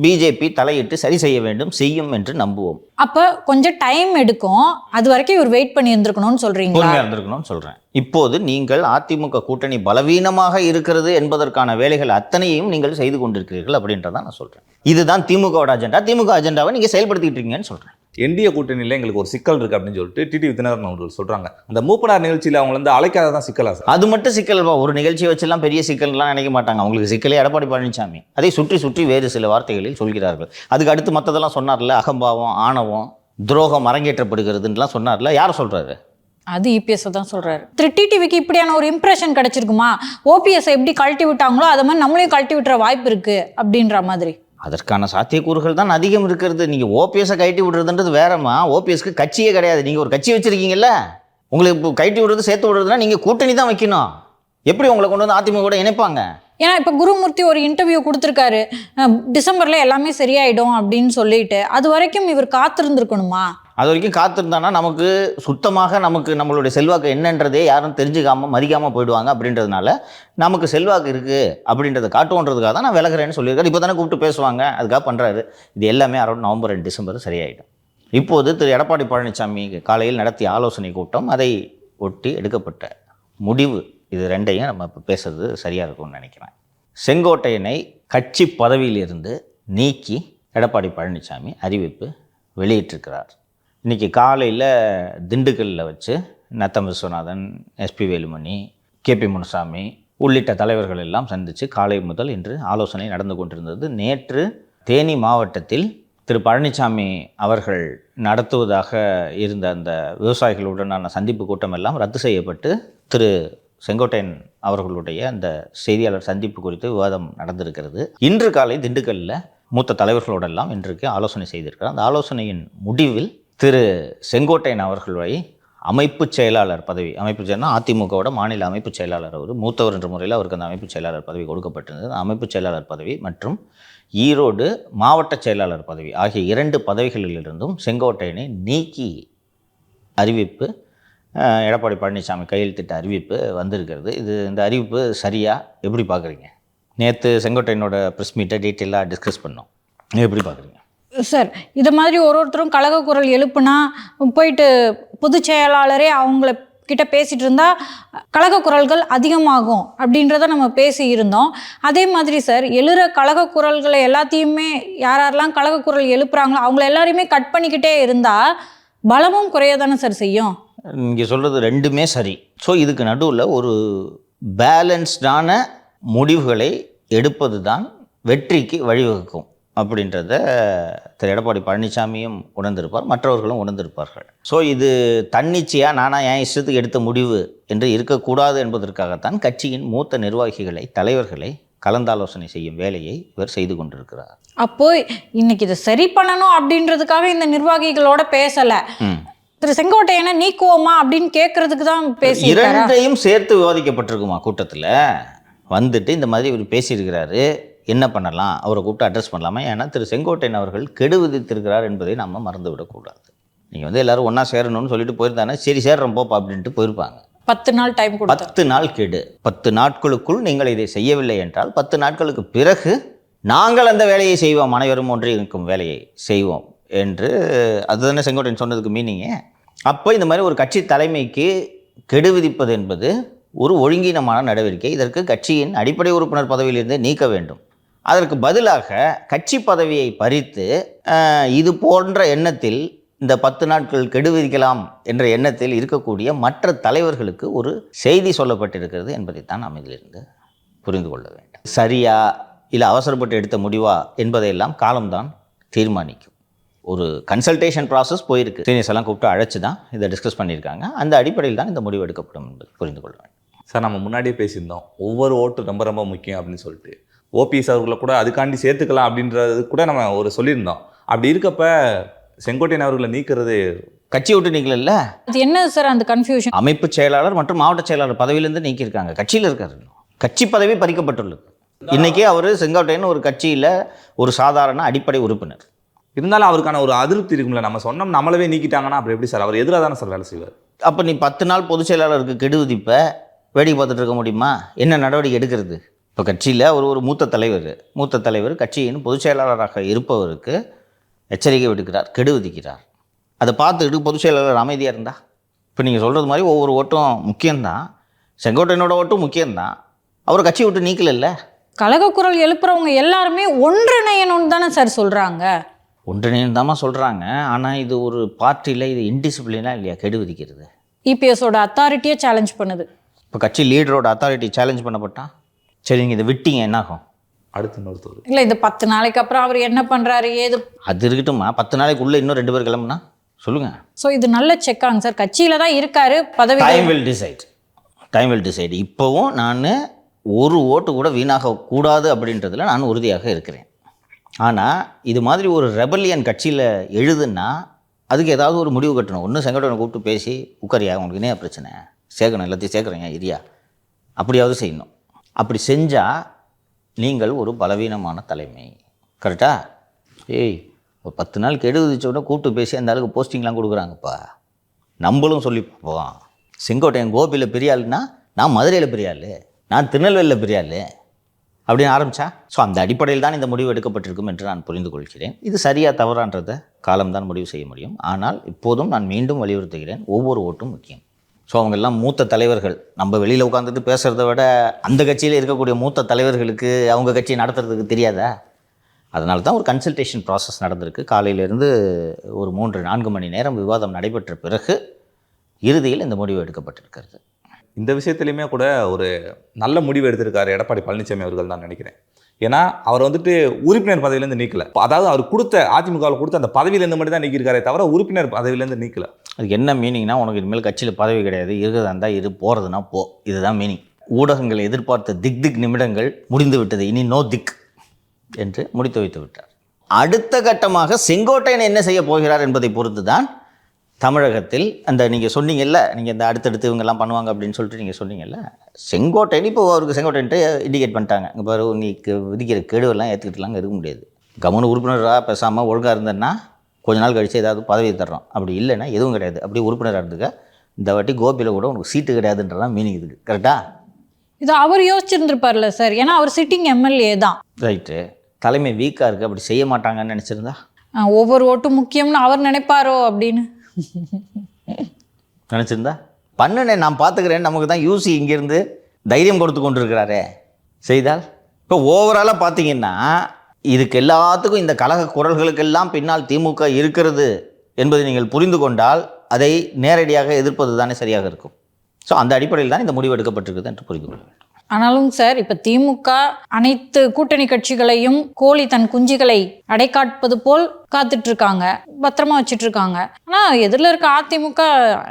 பிஜேபி தலையிட்டு சரி செய்ய வேண்டும், செய்யும் என்று நம்புவோம். அப்ப கொஞ்சம் டைம் எடுக்கும், அது வரைக்கும் இவர் வெயிட் பண்ணி இருந்திருக்கணும்னு சொல்றீங்களா? பொறுமையா இருந்திருக்கணும்னு சொல்றேன். இப்போது நீங்கள் அதிமுக கூட்டணி பலவீனமாக இருக்கிறது என்பதற்கான வேலைகள் அத்தனையும் நீங்கள் செய்து கொண்டிருக்கிறீர்கள் அப்படின்றதான் நான் சொல்றேன். இதுதான் திமுகவோட அஜெண்டா. திமுக அஜெண்டாவை நீங்க செயல்படுத்திட்டு இருக்கீங்கன்னு சொல்றேன். என்டிஏ கூட்டணியில் எங்களுக்கு ஒரு சிக்கல் இருக்குது அப்படின்னு சொல்லிட்டு டிடிவி தினகரன் அவர்கள் சொல்கிறாங்க. அந்த மூப்பனார் நிகழ்ச்சியில் அவங்க வந்து அழைக்காததான் சிக்கலா சார்? அது மட்டும் சிக்கல். ஒரு நிகழ்ச்சியை வச்செல்லாம் பெரிய சிக்கல்லாம் நினைக்க மாட்டாங்க. அவங்களுக்கு சிக்கலே எடப்பாடி பழனிசாமி. அதை சுற்றி சுற்றி வேறு சில வார்த்தைகளில் சொல்கிறார்கள். அதுக்கு அடுத்து மற்றதெல்லாம் சொன்னார்ல, அகம்பாவம், ஆணவம், துரோகம் அரங்கேற்றப்படுகிறதுலாம் சொன்னார்ல. யார் சொல்கிறாரு? அது இபிஎஸ் தான் சொல்றாரு. திரு டிடிவிக்கு இப்படியான ஒரு இம்ப்ரெஷன் கிடைச்சிருக்குமா? ஓபிஎஸ் எப்படி கழட்டி விட்டாங்களோ அதை மாதிரி நம்மளையும் கழட்டி விட்டுற வாய்ப்பு இருக்கு அப்படின்ற மாதிரி. அதற்கான சாத்தியக்கூறுகள் தான் அதிகம் இருக்கிறது. நீங்கள் ஓபிஎஸ்ஸை கழட்டி விடுறதுன்றது வேறம்மா. ஓபிஎஸ்க்கு கட்சியே கிடையாது. நீங்கள் ஒரு கட்சி வச்சுருக்கீங்கல்ல, உங்களுக்கு இப்போ கழட்டி விடுறது சேர்த்து விடுறதுனா நீங்கள் கூட்டணி தான் வைக்கணும். எப்படி உங்களை கொண்டு வந்து அதிமுக கூட இணைப்பாங்க? ஏன்னா இப்போ குருமூர்த்தி ஒரு இன்டர்வியூ கொடுத்துருக்காரு, டிசம்பரில் எல்லாமே சரியாயிடும் அப்படின்னு சொல்லிட்டு. அது வரைக்கும் இவர் காத்திருந்துருக்கணுமா? அது வரைக்கும் காத்திருந்தானா நமக்கு சுத்தமாக நம்மளுடைய செல்வாக்கு என்னன்றதே யாரும் தெரிஞ்சுக்காமல் மதிக்காமல் போயிடுவாங்க. அப்படின்றதுனால நமக்கு செல்வாக்கு இருக்குது அப்படின்றத காட்டுவோன்றதுக்காக தான் நான் விலகிறேன்னு சொல்லியிருக்காரு. இப்போ தானே கூப்பிட்டு பேசுவாங்க, அதுக்காக பண்ணுறாரு. இது எல்லாமே அரௌண்ட் நவம்பர் அண்ட் டிசம்பர் சரியாயிடும். இப்போது திரு எடப்பாடி பழனிசாமி காலையில் நடத்திய ஆலோசனை கூட்டம், அதை ஒட்டி எடுக்கப்பட்ட முடிவு, இது ரெண்டையும் நம்ம இப்போ பேசுறது சரியாக இருக்கும்னு நினைக்கிறேன். செங்கோட்டையனை கட்சி பதவியிலிருந்து நீக்கி எடப்பாடி பழனிசாமி அறிவிப்பு வெளியிட்டிருக்கிறார். இன்றைக்கி காலையில் திண்டுக்கல்லில் வச்சு நத்தம் விஸ்வநாதன், எஸ்பி வேலுமணி, கேபி முனுசாமி உள்ளிட்ட தலைவர்கள் எல்லாம் சந்தித்து காலை முதல் இன்று ஆலோசனை நடந்து கொண்டிருந்தது. நேற்று தேனி மாவட்டத்தில் திரு பழனிசாமி அவர்கள் நடத்துவதாக இருந்த அந்த விவசாயிகளுடனான சந்திப்பு கூட்டம் எல்லாம் ரத்து செய்யப்பட்டு திரு செங்கோட்டையன் அவர்களுடைய அந்த செய்தியாளர் சந்திப்பு குறித்து விவாதம் நடந்திருக்கிறது. இன்று காலை திண்டுக்கல்லில் மூத்த தலைவர்களோடெல்லாம் இன்றைக்கு ஆலோசனை செய்திருக்கிறார். அந்த ஆலோசனையின் முடிவில் திரு செங்கோட்டையன் அவர்களை அமைப்பு செயலாளர் பதவி, அமைப்பு செயலாளர் அதிமுகவோட மாநில அமைப்பு செயலாளர், அவர் மூத்தவர் என்ற முறையில் அவருக்கு அந்த அமைப்பு செயலாளர் பதவி கொடுக்கப்பட்டிருந்தது. அந்த அமைப்பு செயலாளர் பதவி மற்றும் ஈரோடு மாவட்ட செயலாளர் பதவி ஆகிய 2 பதவிகளிலிருந்தும் செங்கோட்டையனை நீக்கி அறிவிப்பு எடப்பாடி பழனிசாமி கையெழுத்திட்ட அறிவிப்பு வந்திருக்கிறது. இந்த அறிவிப்பு சரியா எப்படி பார்க்குறீங்க? நேற்று செங்கோட்டையனோட ப்ரெஸ் மீட்டை டீட்டெயிலாக டிஸ்கஸ் பண்ணோம். எப்படி பார்க்குறீங்க சார்? இதை மாதிரி ஒருத்தரும் கலக குரல் எழுப்புனா போயிட்டு பொதுச் செயலாளரே அவங்கள கிட்ட பேசிகிட்டு இருந்தால் கலக குரல்கள் அதிகமாகும் அப்படின்றத நம்ம பேசி இருந்தோம். அதே மாதிரி சார், எழுற கலக குரல்களை எல்லாத்தையுமே யாரெல்லாம் கலக குரல் எழுப்புறாங்களோ அவங்கள எல்லாரையுமே கட் பண்ணிக்கிட்டே இருந்தால் பலமும் குறைய தானே சார் செய்யும்? நீங்கள் சொல்கிறது ரெண்டுமே சரி. ஸோ இதுக்கு நடுவில் ஒரு பேலன்ஸ்டான முடிவுகளை எடுப்பது தான் வெற்றிக்கு வழிவகுக்கும் அப்படின்றத திரு எடப்பாடி பழனிசாமியும் உணர்ந்திருப்பார், மற்றவர்களும் உணர்ந்திருப்பார்கள். ஸோ இது தன்னிச்சையாக நானா என் இஷ்டத்துக்கு எடுத்த முடிவு என்று இருக்கக்கூடாது என்பதற்காகத்தான் கட்சியின் மூத்த நிர்வாகிகளை, தலைவர்களை கலந்தாலோசனை செய்யும் வேலையை இவர் செய்து கொண்டிருக்கிறார். அப்போ இன்னைக்கு இதை சரி பண்ணணும் அப்படின்றதுக்காக இந்த நிர்வாகிகளோட பேசலை, திரு செங்கோட்டையனை நீக்குவோமா அப்படின்னு கேட்கறதுக்கு தான் பேசி. இரண்டையும் சேர்த்து விவாதிக்கப்பட்டிருக்குமா கூட்டத்தில்? வந்துட்டு இந்த மாதிரி இவர் பேசியிருக்கிறாரு, என்ன பண்ணலாம், அவரை கூப்பிட்டு அட்ரஸ் பண்ணலாமா? ஏன்னா திரு செங்கோட்டையன் அவர்கள் கெடு விதித்திருக்கிறார் என்பதை நம்ம மறந்துவிடக்கூடாது. நீங்கள் வந்து எல்லோரும் ஒன்றா சேரணும்னு சொல்லிட்டு போயிருந்தானே, சரி சேர்றோம் போப்பா அப்படின்ட்டு போயிருப்பாங்க. 10 நாள் டைம் கொடுத்து 10 நாள் கெடு. 10 நாட்களுக்குள் நீங்கள் இதை செய்யவில்லை என்றால் 10 நாட்களுக்கு பிறகு நாங்கள் அந்த வேலையை செய்வோம், அனைவரும் ஒன்றி இருக்கும் வேலையை செய்வோம் என்று, அதுதானே செங்கோட்டையன் சொன்னதுக்கு மீனிங்கே. அப்போ இந்த மாதிரி ஒரு கட்சி தலைமைக்கு கெடு விதிப்பது என்பது ஒரு ஒழுங்கீனமான நடவடிக்கை. இதற்கு கட்சியின் அடிப்படை உறுப்பினர் பதவியிலிருந்து நீக்க வேண்டும். அதற்கு பதிலாக கட்சி பதவியை பறித்து இது போன்ற எண்ணத்தில் இந்த 10 நாட்கள் கெடு விதிக்கலாம் என்ற எண்ணத்தில் இருக்கக்கூடிய மற்ற தலைவர்களுக்கு ஒரு செய்தி சொல்லப்பட்டிருக்கிறது என்பதைத்தான் நாம் இதிலிருந்து புரிந்து கொள்ள வேண்டும். சரியா இல்லை அவசரப்பட்டு எடுத்த முடிவா என்பதையெல்லாம் காலம்தான் தீர்மானிக்கும். ஒரு கன்சல்டேஷன் ப்ராசஸ் போயிருக்கு, சீனியர்ஸ் எல்லாம் கூப்பிட்டு அழைச்சி தான் இதை டிஸ்கஸ் பண்ணியிருக்காங்க. அந்த அடிப்படையில் தான் இந்த முடிவு எடுக்கப்படும் என்பது புரிந்து கொள்ள வேண்டும். சார், நம்ம முன்னாடியே பேசியிருந்தோம் ஒவ்வொரு ஓட்டு ரொம்ப ரொம்ப முக்கியம் அப்படின்னு சொல்லிட்டு. ஓபிஎஸ் அவர்களை கூட அதுக்காண்டி சேர்த்துக்கலாம் அப்படின்றது கூட நம்ம ஒரு சொல்லியிருந்தோம். அப்படி இருக்கப்ப செங்கோட்டையன் அவர்களை நீக்கிறது கட்சி விட்டு நீக்கல. அது என்ன சார் அந்த கன்ஃபியூஷன்? அமைப்பு செயலாளர் மற்றும் மாவட்ட செயலாளர் பதவியிலேருந்து நீக்கியிருக்காங்க. கட்சியில் இருக்காரு, கட்சி பதவி பறிக்கப்பட்டுள்ளது. இன்றைக்கே அவர் செங்கோட்டையன் ஒரு கட்சியில் ஒரு சாதாரண அடிப்படை உறுப்பினர். இருந்தாலும் அவருக்கான ஒரு அதிருப்தி இருக்கும்ல. நம்ம சொன்னோம் நம்மளவே நீக்கிட்டாங்கன்னா அப்புறம் எப்படி சார்? அவர் எதிராக தானே சார் வேலை செய்வார். அப்போ நீ 10 நாள் பொதுச் செயலாளருக்கு கெடு விதிப்ப வேடிக்கை பார்த்துட்டு இருக்க முடியுமா? என்ன நடவடிக்கை எடுக்கிறது? இப்போ கட்சியில் ஒரு மூத்த தலைவர் கட்சியின் பொதுச் செயலாளராக இருப்பவருக்கு எச்சரிக்கை விடுக்கிறார், கெடு விதிக்கிறார். அதை பார்த்துக்கிட்டு பொதுச் செயலாளர் அமைதியாக இருந்தால், இப்போ நீங்கள் சொல்கிறது மாதிரி ஒவ்வொரு ஓட்டும் முக்கியம்தான், செங்கோட்டையனோட ஓட்டும் முக்கியம்தான், அவர் கட்சி விட்டு நீக்கல. கலகக்குரல் எழுப்புறவங்க எல்லாருமே ஒன்றிணையணும்னு தானே சார் சொல்கிறாங்க. ஒன்றிணைன்னு தாம்மா சொல்கிறாங்க. ஆனால் இது ஒரு பார்ட்டியில் இது இன்டிசிப்ளினாக இல்லையா கெடு விதிக்கிறது? இபிஎஸோட அத்தாரிட்டியை சேலஞ்ச் பண்ணுது. இப்போ கட்சி லீடரோட அத்தாரிட்டி சேலஞ்ச் பண்ணப்பட்டா சரி, நீங்கள் இதை விட்டீங்க என்னாகும்? அடுத்து இன்னொருத்தர் இல்லை, இது 10 நாளைக்கு அப்புறம் அவர் என்ன பண்ணுறாரு ஏது அது இருக்கட்டும்மா. 10 நாளைக்குள்ளே இன்னும் 2 பேர் கிளம்புனா சொல்லுங்கள். ஸோ இது நல்ல செக்காங்க சார். கட்சியில் தான் இருக்காரு, பதவி டைம் வில் டிசைட். இப்போவும் நான் ஒரு ஓட்டு கூட வீணாகக்கூடாது அப்படின்றதுல நான் உறுதியாக இருக்கிறேன். ஆனால் இது மாதிரி ஒரு ரெபல்லியன் கட்சியில் எழுதுன்னா அதுக்கு ஏதாவது ஒரு முடிவு கட்டணும். ஒன்று செங்கோட்டையனை கூப்பிட்டு பேசி உட்காரியா, உங்களுக்கு என்ன பிரச்சனை, சேர்க்கணும், எல்லாத்தையும் சேர்க்குறேங்க இரியா, அப்படியாவது செய்யணும். அப்படி செஞ்சால் நீங்கள் ஒரு பலவீனமான தலைமை. கரெக்டா? ஒரு 10 நாள் கெடு விதிச்ச உடனே கூப்பிட்டு பேசி அந்த அளவுக்கு போஸ்டிங்லாம் கொடுக்குறாங்கப்பா. நம்மளும் சொல்லி பார்ப்போம். செங்கோட்டையன் கோபியில் பெரிய ஆளுன்னா நான் மதுரையில் பெரிய ஆள், நான் திருநெல்வேலியில் பெரிய ஆள் அப்படின்னு ஆரம்பித்தா, ஸோ அந்த அடிப்படையில் தான் இந்த முடிவு எடுக்கப்பட்டிருக்கும் என்று நான் புரிந்து கொள்கிறேன். இது சரியாக தவறான்றதை காலம்தான் முடிவு செய்ய முடியும். ஆனால் இப்போதும் நான் மீண்டும் வலியுறுத்துகிறேன், ஒவ்வொரு ஓட்டும் முக்கியம். ஸோ அவங்கெல்லாம் மூத்த தலைவர்கள். நம்ம வெளியில் உட்காந்துட்டு பேசுகிறத விட அந்த கட்சியில் இருக்கக்கூடிய மூத்த தலைவர்களுக்கு அவங்க கட்சி நடத்துறதுக்கு தெரியாதா? அதனால தான் ஒரு கன்சல்டேஷன் ப்ராசஸ் நடந்திருக்கு. காலையிலேருந்து ஒரு 3-4 மணி நேரம் விவாதம் நடைபெற்ற பிறகு இறுதியில் இந்த முடிவு எடுக்கப்பட்டிருக்கிறது. இந்த விஷயத்துலையுமே கூட ஒரு நல்ல முடிவு எடுத்திருக்காரு எடப்பாடி பழனிசாமி அவர்கள் தான் நினைக்கிறேன். ஏன்னா அவர் வந்துட்டு உறுப்பினர் பதவியிலேருந்து நீக்கல. அதாவது அவர் கொடுத்த அதிமுகவில் கொடுத்த அந்த பதவியிலேருந்து மட்டும் தான் நீக்கியிருக்காரே தவிர உறுப்பினர் பதவியிலேருந்து நீக்கல. அதுக்கு என்ன மீனிங்னா, உனக்கு இனிமேல் கட்சியில் பதவி கிடையாது, இருக்கிறதா இருந்தால் இரு, போகிறதுனா போ, இதுதான் மீனிங். ஊடகங்கள் எதிர்பார்த்த திக் நிமிடங்கள் முடிந்து விட்டது, இனி நோ திக் என்று முடித்து வைத்து விட்டார். அடுத்த கட்டமாக செங்கோட்டையன் என்ன செய்ய போகிறார் என்பதை பொறுத்து தான் தமிழகத்தில் அந்த நீங்கள் சொன்னீங்கல்ல, நீங்கள் இந்த அடுத்தடுத்து இவங்கெல்லாம் பண்ணுவாங்க அப்படின்னு சொல்லிட்டு நீங்கள் சொன்னீங்கல்ல, செங்கோட்டையன் இப்போ அவருக்கு செங்கோட்டையன்ட்டு இண்டிகேட் பண்ணிட்டாங்க. இங்கே பாரு, நீ விதிக்கிற கெடுவெல்லாம் ஏற்றுக்கிட்டுலாம் இருக்க முடியாது, கவன உறுப்பினராக பேசாமல் ஒழுங்காக இருந்தேன்னா கொஞ்ச நாள் கழித்து ஏதாவது பதவி தர்றோம், அப்படி இல்லைன்னா எதுவும் கிடையாது, அப்படி உறுப்பினராக இருந்துக்க, இந்த வாட்டி கோபியில் கூட உனக்கு சீட்டு கிடையாதுன்றதான் மீனிங் இதுக்கு. கரெக்டாக? இது அவர் யோசிச்சிருந்துருப்பார்ல சார், ஏன்னா அவர் சிட்டிங் எம்எல்ஏ தான். ரைட்டு. தலைமை வீக்காக இருக்குது, அப்படி செய்ய மாட்டாங்கன்னு நினச்சிருந்தா ஒவ்வொரு ஓட்டும் முக்கியம்னு அவர் நினைப்பாரோ அப்படின்னு நினச்சிருந்தா பண்ணுனே, நான் பார்த்துக்கிறேன், நமக்கு தான் யூசி இங்கேருந்து தைரியம் கொடுத்து கொண்டு இருக்கிறாரே செய்தால். இப்போ ஓவராலாக பார்த்தீங்கன்னா இதுக்கு எல்லாத்துக்கும் இந்த கழக குரல்களுக்கெல்லாம் பின்னால் திமுக இருக்கிறது என்பதை நீங்கள் புரிந்து கொண்டால் அதை நேரடியாக எதிர்ப்பது தானே சரியாக இருக்கும். ஸோ அந்த அடிப்படையில் தான் இந்த முடிவு எடுக்கப்பட்டிருக்குது என்று புரிந்து கொள்ள வேண்டும். ஆனாலும் சார், இப்போ திமுக அனைத்து கூட்டணி கட்சிகளையும் கோழி தன் குஞ்சுகளை அடைக்காட்பது போல் காத்துட்டு இருக்காங்க, பத்திரமா வச்சுட்டு இருக்காங்க. ஆனால் எதிரில் இருக்க அதிமுக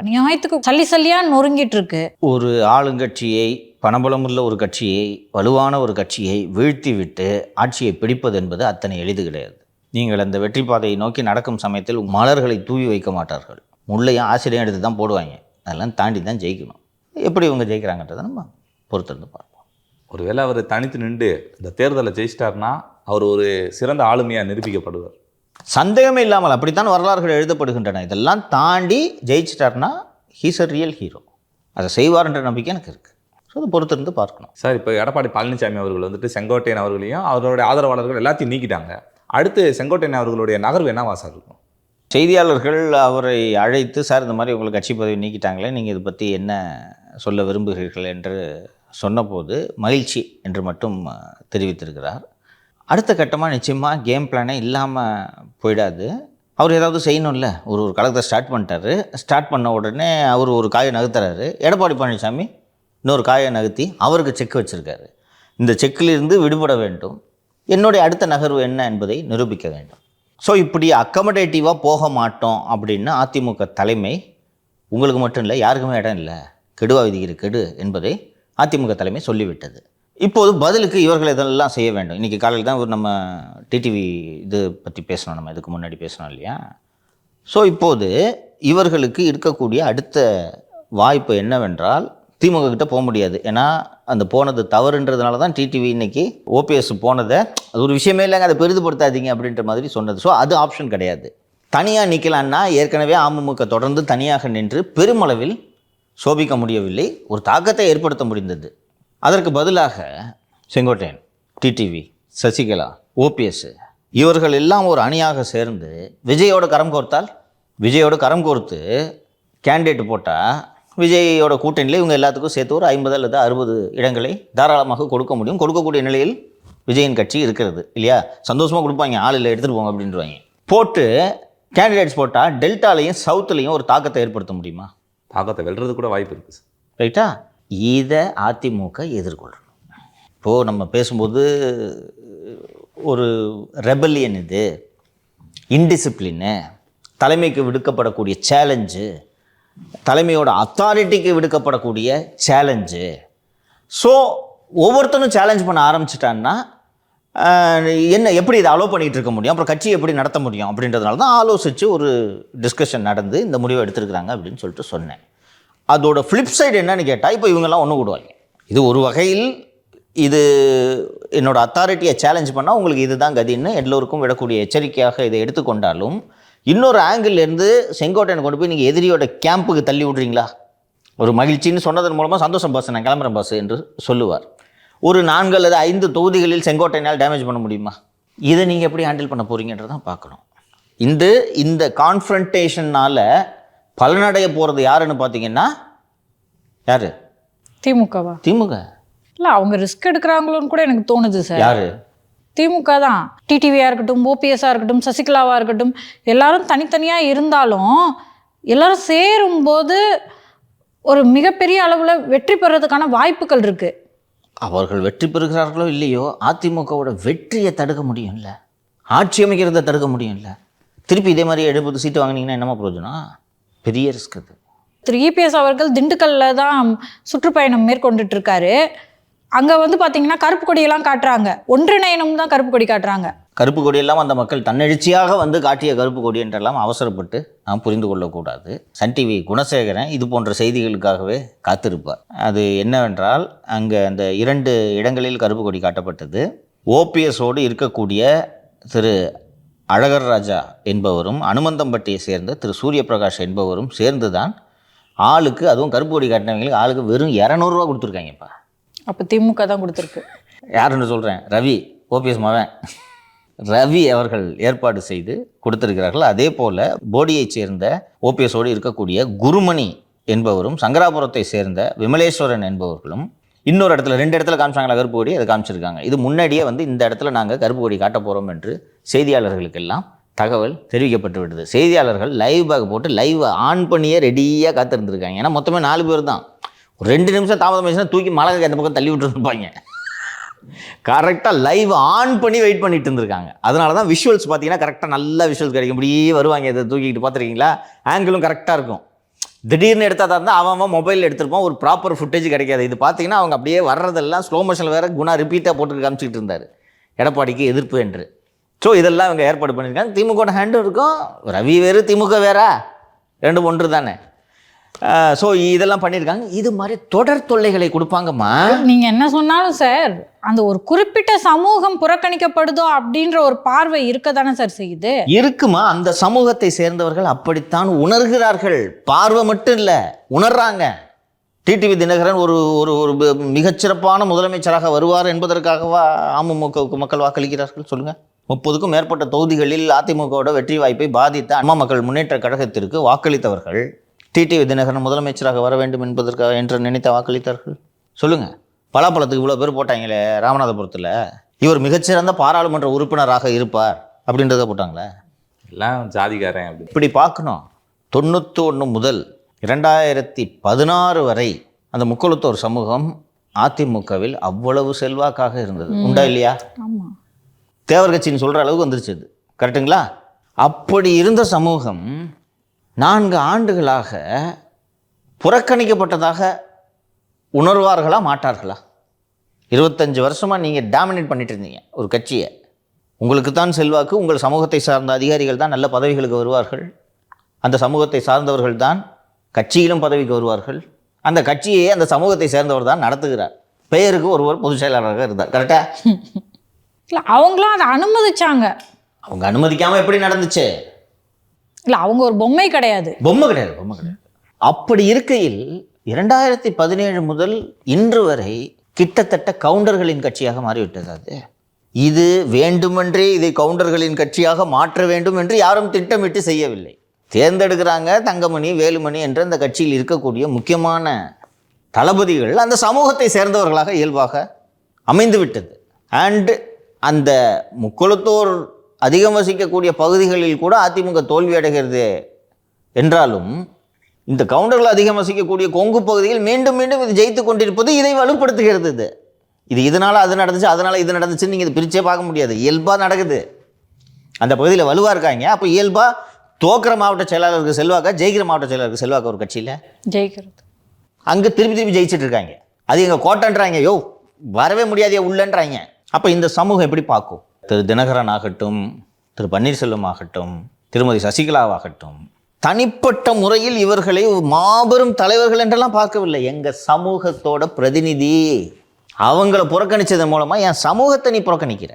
நியாயத்துக்கு சல்லியா நொறுங்கிட்டு இருக்கு. ஒரு ஆளுங்கட்சியை, பணபலமுள்ள ஒரு கட்சியை, வலுவான ஒரு கட்சியை வீழ்த்தி விட்டு ஆட்சியை பிடிப்பது என்பது அத்தனை எளிது கிடையாது. நீங்கள் அந்த வெற்றி பாதையை நோக்கி நடக்கும் சமயத்தில் மலர்களை தூவி வைக்க மாட்டார்கள், முள்ளையும் ஆசிரியம் எடுத்து தான் போடுவாங்க. அதெல்லாம் தாண்டி தான் ஜெயிக்கணும். எப்படி இவங்க ஜெயிக்கிறாங்கன்றதை நம்ம பொறுத்திருந்து பார்ப்போம். ஒருவேளை அவர் தனித்து நின்று இந்த தேர்தலை ஜெயிச்சிட்டார்னா அவர் ஒரு சிறந்த ஆளுமையாக நிரூபிக்கப்படுவார். சந்தேகமே இல்லாமல் அப்படித்தான் வரலாறுகள் எழுதப்படுகின்றன. இதெல்லாம் தாண்டி ஜெயிச்சிட்டார்னா ஹீஸ் அ ரியல் ஹீரோ. அதை செய்வார்ன்ற நம்பிக்கை எனக்கு இருக்குது. ஸோ அதை பொறுத்திருந்து பார்க்கணும். சார், இப்போ எடப்பாடி பழனிசாமி அவர்கள் வந்துட்டு செங்கோட்டையன் அவர்களையும் அவருடைய ஆதரவாளர்கள் எல்லாத்தையும் நீக்கிட்டாங்க. அடுத்து செங்கோட்டையன் அவர்களுடைய நகர்வு என்னவா சார் இருக்கும்? செய்தியாளர்கள் அவரை அழைத்து, சார் இந்த மாதிரி உங்களுக்கு கட்சி பதவி நீக்கிட்டாங்களே, நீங்கள் இதை பற்றி என்ன சொல்ல விரும்புகிறீர்கள் என்று சொன்னபோது மகிழ்ச்சி என்று மட்டும் தெரிவித்திருக்கிறார். அடுத்த கட்டமாக நிச்சயமாக கேம் பிளானே இல்லாமல் போயிடாது. அவர் ஏதாவது செய்யணும்ல. ஒரு கழகத்தை ஸ்டார்ட் பண்ணிட்டாரு. ஸ்டார்ட் பண்ண உடனே அவர் ஒரு காயை நகர்த்துறாரு. எடப்பாடி பழனிசாமி இன்னொரு காயை நகர்த்தி அவருக்கு செக் வச்சுருக்காரு. இந்த செக்கிலிருந்து விடுபட வேண்டும், என்னுடைய அடுத்த நகர்வு என்ன என்பதை நிரூபிக்க வேண்டும். ஸோ இப்படி அக்கமடேட்டிவாக போக மாட்டோம் அப்படின்னு அதிமுக தலைமை, உங்களுக்கு மட்டும் இல்லை யாருக்குமே இடம் இல்லை, கெடுவா விதிக்கிற கெடு என்பதை அதிமுக தலைமை சொல்லிவிட்டது. இப்போது பதிலுக்கு இவர்கள் இதெல்லாம் செய்ய வேண்டும். இன்றைக்கி காலையில் தான் நம்ம டிடிவி இது பற்றி பேசணும், நம்ம இதுக்கு முன்னாடி பேசணும் இல்லையா. ஸோ இப்போது இவர்களுக்கு இருக்கக்கூடிய அடுத்த வாய்ப்பு என்னவென்றால், திமுக கிட்ட போக முடியாது. ஏன்னா அந்த போனது தவறுன்றதுனால தான் டிடிவி இன்னைக்கு ஓபிஎஸ் போனதை அது ஒரு விஷயமே இல்லைங்க, அதை பெரிதுபடுத்தாதீங்க அப்படின்ற மாதிரி சொன்னது. ஸோ அது ஆப்ஷன் கிடையாது. தனியாக நிற்கலான்னா ஏற்கனவே அமமுக தொடர்ந்து தனியாக நின்று பெருமளவில் சோபிக்க முடியவில்லை, ஒரு தாக்கத்தை ஏற்படுத்த முடிந்தது. அதற்கு பதிலாக செங்கோட்டையன், டிடிவி, சசிகலா, ஓபிஎஸ் இவர்கள் எல்லாம் ஒரு அணியாக சேர்ந்து விஜயோட கரம் கோர்த்தால், விஜயோட கரம் கோர்த்து கேண்டிடேட் போட்டால் விஜயோட கூட்டணியில் இவங்க எல்லாத்துக்கும் சேர்த்து ஒரு 50 அல்லது 60 இடங்களை தாராளமாக கொடுக்க முடியும். கொடுக்கக்கூடிய நிலையில் விஜயின் கட்சி இருக்கிறது இல்லையா. சந்தோஷமாக கொடுப்பாங்க, ஆள் இல்லை எடுத்துகிட்டு போங்க அப்படின்றவாங்க. போட்டு கேண்டிடேட்ஸ் போட்டால் டெல்டாலையும் சவுத்துலேயும் ஒரு தாக்கத்தை ஏற்படுத்த முடியுமா? தாக்கத்தை வெல்றது கூட வாய்ப்பு இருக்குது. ரைட்டா? இதை அதிமுக எதிர்கொள்ளணும். இப்போது நம்ம பேசும்போது ஒரு ரெபல்லியன், இது இன்டிசிப்ளின்னு, தலைமைக்கு விடுக்கப்படக்கூடிய சேலஞ்சு, தலைமையோட அத்தாரிட்டிக்கு விடுக்கப்படக்கூடிய சேலஞ்சு. ஸோ ஒவ்வொருத்தரும் சேலஞ்ச் பண்ண ஆரம்பிச்சிட்டான்னா என்ன, எப்படி இதை அலோவ் பண்ணிகிட்டு இருக்க முடியும், அப்புறம் கட்சியை எப்படி நடத்த முடியும் அப்படின்றதுனால தான் ஆலோசித்து ஒரு டிஸ்கஷன் நடந்து இந்த முடிவை எடுத்துருக்குறாங்க அப்படின்னு சொல்லிட்டு சொன்னேன். அதோட ஃப்ளிப் சைடு என்னன்னு கேட்டால், இப்போ இவங்கெல்லாம் ஒன்று கூடுவாங்க. இது ஒரு வகையில் இது என்னோட அத்தாரிட்டியை சேலஞ்ச் பண்ணால் உங்களுக்கு இதுதான் கதின்னு எல்லோருக்கும் விடக்கூடிய எச்சரிக்கையாக இதை எடுத்துக்கொண்டாலும், இன்னொரு ஆங்கிள்லேருந்து செங்கோட்டையனை கொண்டு போய் நீங்கள் எதிரியோட கேம்புக்கு தள்ளி விட்றீங்களா? ஒரு மகிழ்ச்சின்னு சொன்னதன் மூலமாக சந்தோஷம் பாஸ், நான் கிளம்புறேன் பாஸ் என்று சொல்லுவார். ஒரு 4 அல்லது 5 தொகுதிகளில் செங்கோட்டையனால் டேமேஜ் பண்ண முடியுமா? இதை நீங்கள் எப்படி ஹேண்டில் பண்ண போகிறீங்கன்றதான் பார்க்கணும். இந்த கான்ஃப்ரண்டேஷனால் பலனடைய போகிறது யாருன்னு பார்த்தீங்கன்னா, யார்? திமுகவா? திமுக இல்லை, அவங்க ரிஸ்க் எடுக்கிறாங்களோன்னு கூட எனக்கு தோணுது சார். யார்? திமுக தான். டிடிவியாக இருக்கட்டும், ஓபிஎஸ்ஸாக இருக்கட்டும், சசிகலாவாக இருக்கட்டும், எல்லாரும் தனித்தனியாக இருந்தாலும் எல்லாரும் சேரும்போது ஒரு மிகப்பெரிய அளவில் வெற்றி பெறதுக்கான வாய்ப்புகள் இருக்குது. அவர்கள் வெற்றி பெறுகிறார்களோ இல்லையோ, அதிமுகவோட வெற்றியை தடுக்க முடியும்ல, ஆட்சி அமைக்கிறத தடுக்க முடியும்ல. திருப்பி இதே மாதிரி 70 சீட்டு வாங்கினீங்கன்னா என்னமா பிரயோஜனம்? பெரிய ரிஸ்க் அது. திரு இபிஎஸ் அவர்கள் திண்டுக்கல்லில் தான் சுற்றுப்பயணம் மேற்கொண்டுட்டு இருக்காரு. அங்கே வந்து பார்த்தீங்கன்னா கருப்பு கொடியெல்லாம் காட்டுறாங்க, ஒன்றிணையணும் தான் கருப்பு கொடி காட்டுறாங்க. கருப்பு கொடியெல்லாம் அந்த மக்கள் தன்னெழுச்சியாக வந்து காட்டிய கருப்பு கொடி என்றெல்லாம் அவசரப்பட்டு நாம் புரிந்து கொள்ளக்கூடாது. சன் டிவி குணசேகரன் இது போன்ற செய்திகளுக்காகவே காத்திருப்பார். அது என்னவென்றால், அங்கே அந்த 2 இடங்களில் கருப்பு கொடி காட்டப்பட்டது. ஓபிஎஸோடு இருக்கக்கூடிய திரு அழகர் ராஜா என்பவரும் அனுமந்தம்பட்டியை சேர்ந்த திரு சூரியபிரகாஷ் என்பவரும் சேர்ந்து தான் ஆளுக்கு, அதுவும் கருப்பு கொடி காட்டினவங்களுக்கு ஆளுக்கு வெறும் 200 ரூபா கொடுத்துருக்காங்கப்பா. அப்போ திமுக தான் கொடுத்துருக்கு. யாருன்னு சொல்கிறேன், ரவி, ஓபிஎஸ் மவன் ரவி அவர்கள் ஏற்பாடு செய்து கொடுத்திருக்கிறார்கள். அதே போல் போடியைச் சேர்ந்த ஓபிஎஸோடு இருக்கக்கூடிய குருமணி என்பவரும், சங்கராபுரத்தை சேர்ந்த விமலேஸ்வரன் என்பவர்களும் இன்னொரு இடத்துல 2 இடத்துல காமிச்சாங்களா கருப்பு கொடி, அதை காமிச்சிருக்காங்க. இது முன்னாடியே வந்து இந்த இடத்துல நாங்கள் கருப்பு கொடி காட்ட போகிறோம் என்று செய்தியாளர்களுக்கெல்லாம் தகவல் தெரிவிக்கப்பட்டு விடுது. செய்தியாளர்கள் லைவ் பேக் போட்டு லைவ் ஆன் பண்ணியே ரெடியாக காத்திருந்துருக்காங்க. ஏன்னா மொத்தமே 4 பேர் தான். 2 நிமிஷம் தாமதம் ஆச்சுன்னா தூக்கி மலக அந்த பக்கம் தள்ளி விட்டுருப்பாங்க. கரெக்டாக லைவ் ஆன் பண்ணி வெயிட் பண்ணிட்டு இருந்திருக்காங்க. அதனால தான் விஷுவல்ஸ் பார்த்தீங்கன்னா கரெக்டாக நல்ல விஷுவல்ஸ் கிடைக்கும். இப்படியே வருவாங்க, இதை தூக்கிக்கிட்டு பார்த்துருக்கீங்களா? ஆங்கிளும் கரெக்டாக இருக்கும். திடீர்னு எடுத்தால் தான் அவன் மொபைலில் எடுத்திருப்பான், ஒரு ப்ராப்பர் ஃபுட்டேஜ் கிடைக்காது. இது பார்த்தீங்கன்னா அவங்க அப்படியே வர்றதெல்லாம் ஸ்லோ மோஷனில் வேறு குணா ரிப்பீட்டாக போட்டு காமிச்சிக்கிட்டு இருந்தார், எடப்பாடிக்கு எதிர்ப்பு என்று. ஸோ இதெல்லாம் இவங்க ஏற்பாடு பண்ணியிருக்காங்க. திமுக ஹேண்டும் இருக்கும், ரவி வேறு திமுக வேறா, 2 ஒன்று தானே. ஸோ இதெல்லாம் பண்ணியிருக்காங்க. இது மாதிரி தொடர் தொல்லைகளை கொடுப்பாங்கம்மா. நீங்கள் என்ன சொன்னாலும் சார், அந்த ஒரு குறிப்பிட்ட சமூகம் புறக்கணிக்கப்படுதோ அப்படின்ற ஒரு பார்வை இருக்க தானே சார் செய்யுது. இருக்குமா? அந்த சமூகத்தை சேர்ந்தவர்கள் அப்படித்தான் உணர்கிறார்கள். பார்வை மட்டும் இல்லை, உணர்றாங்க. டிடிவி தினகரன் ஒரு ஒரு மிகச்சிறப்பான முதலமைச்சராக வருவார் என்பதற்காகவா அமமுகவுக்கு மக்கள் வாக்களிக்கிறார்கள்? சொல்லுங்கள். 30க்கும் மேற்பட்ட தொகுதிகளில் அதிமுகவோட வெற்றி வாய்ப்பை பாதித்த அம்மா மக்கள் முன்னேற்ற கழகத்திற்கு வாக்களித்தவர்கள் டிடிவி தினகரன் முதலமைச்சராக வர வேண்டும் என்பதற்காக என்று நினைத்த வாக்களித்தார்கள். சொல்லுங்கள். பலாப்பழத்துக்கு இவ்வளோ பேர் போட்டாங்களே ராமநாதபுரத்தில், இவர் மிகச்சிறந்த பாராளுமன்ற உறுப்பினராக இருப்பார் அப்படின்றத போட்டாங்களே. எல்லாம் ஜாதிகாரன் அப்படி. இப்படி பார்க்கணும். 91 முதல் 2016 வரை அந்த முக்குளத்தோர் சமூகம் அதிமுகவில் அவ்வளவு செல்வாக்காக இருந்தது. உண்டா இல்லையா? ஆமா. தேவர் கட்சின்னு சொல்கிற அளவுக்கு வந்துருச்சு அது. கரெக்டுங்களா? அப்படி இருந்த சமூகம் 4 ஆண்டுகளாக புறக்கணிக்கப்பட்டதாக உணர்வார்களா மாட்டார்களா? 25 வருஷமாக நீங்கள் டாமினேட் பண்ணிட்டு இருந்தீங்க ஒரு கட்சியை. உங்களுக்கு தான் செல்வாக்கு, உங்கள் சமூகத்தை சார்ந்த அதிகாரிகள் தான் நல்ல பதவிகளுக்கு வருவார்கள், அந்த சமூகத்தை சார்ந்தவர்கள் தான் கட்சியிலும் பதவிக்கு வருவார்கள், அந்த கட்சியை அந்த சமூகத்தை சேர்ந்தவர் தான் நடத்துகிறார். பெயருக்கு ஒருவர் பொதுச் செயலாளராக இருந்தார். கரெக்டா? இல்லை, அவங்களும் அதை அனுமதிச்சாங்க. அவங்க அனுமதிக்காமல் எப்படி நடந்துச்சு? இல்லை, அவங்க ஒரு பொம்மை கிடையாது. பொம்மை கிடையாது. அப்படி இருக்கையில் 2017 முதல் இன்று வரை கிட்டத்தட்ட கவுண்டர்களின் கட்சியாக மாறிவிட்டது. அது இது வேண்டுமென்றே இதை கவுண்டர்களின் கட்சியாக மாற்ற வேண்டும் என்று யாரும் திட்டமிட்டு செய்யவில்லை. தேர்ந்தெடுக்கிறாங்க தங்கமணி, வேலுமணி என்ற அந்த கட்சியில் இருக்கக்கூடிய முக்கியமான தளபதிகள் அந்த சமூகத்தை சேர்ந்தவர்களாக இயல்பாக அமைந்து விட்டது. அண்டு அந்த முக்குளத்தோர் அதிகம் வசிக்கக்கூடிய பகுதிகளில் கூட அதிமுக தோல்வி அடைகிறது என்றாலும் இந்த கவுண்டர்கள் அதிகம் வசிக்கக்கூடிய கொங்கு பகுதியில் மீண்டும் மீண்டும் இது ஜெயித்து கொண்டிருப்பது இதை வலுப்படுத்துகிறது. இது இதனால் அது நடந்துச்சு, அதனால் இது நடந்துச்சுன்னு நீங்கள் இது பிரிச்சே பார்க்க முடியாது. இயல்பாக நடக்குது. அந்த பகுதியில் வலுவாக இருக்காங்க. அப்போ இயல்பாக தோக்கிற மாவட்ட செயலாளருக்கு செல்வாக்கா, ஜெயிக்கிற மாவட்ட செயலாளருக்கு செல்வாக்கா ஒரு கட்சியில் ஜெயிக்கிறது. அங்கே திருப்பி ஜெயிச்சுட்டு இருக்காங்க. அது எங்கள் கோட்டன்றாங்க, யோ வரவே முடியாதே உள்ளன்றாங்க. அப்போ இந்த சமூகம் எப்படி பார்க்கும்? திரு தினகரன் ஆகட்டும், திரு பன்னீர்செல்வம் ஆகட்டும், திருமதி சசிகலாவாகட்டும், தனிப்பட்ட முறையில் இவர்களை மாபெரும் தலைவர்கள் என்றெல்லாம் பார்க்கவில்லை. எங்கள் சமூகத்தோட பிரதிநிதி, அவங்கள புறக்கணித்ததன் மூலமாக என் சமூகத்தை நீ புறக்கணிக்கிற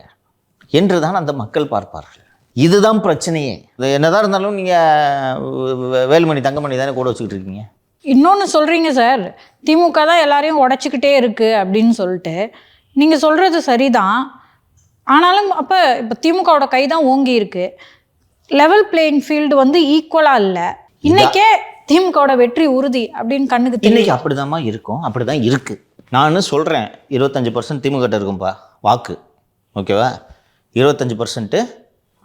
என்று தான் அந்த மக்கள் பார்ப்பார்கள். இதுதான் பிரச்சனையே. என்னதான் இருந்தாலும் நீங்கள் வேலுமணி தங்கமணி தானே கூட வச்சுக்கிட்டு இருக்கீங்க. இன்னொன்று சொல்கிறீங்க சார், திமுக தான் எல்லாரையும் உடச்சிக்கிட்டே இருக்குது அப்படின்னு சொல்லிட்டு. நீங்கள் சொல்கிறது சரிதான். ஆனாலும் இப்போ திமுகவோட கை தான் ஓங்கி இருக்கு. லெவல் பிளேயிங் ஃபீல்டு வந்து ஈக்குவலாக இல்லை. இன்னைக்கே திமுகவோட வெற்றி உறுதி அப்படின்னு கண்ணுக்கு தெரியும். இன்னைக்கு அப்படிதாம்மா இருக்கும், அப்படிதான் இருக்கு. நான் சொல்கிறேன் 25% திமுக கிட்ட இருக்கும்பா வாக்கு, ஓகேவா? 25%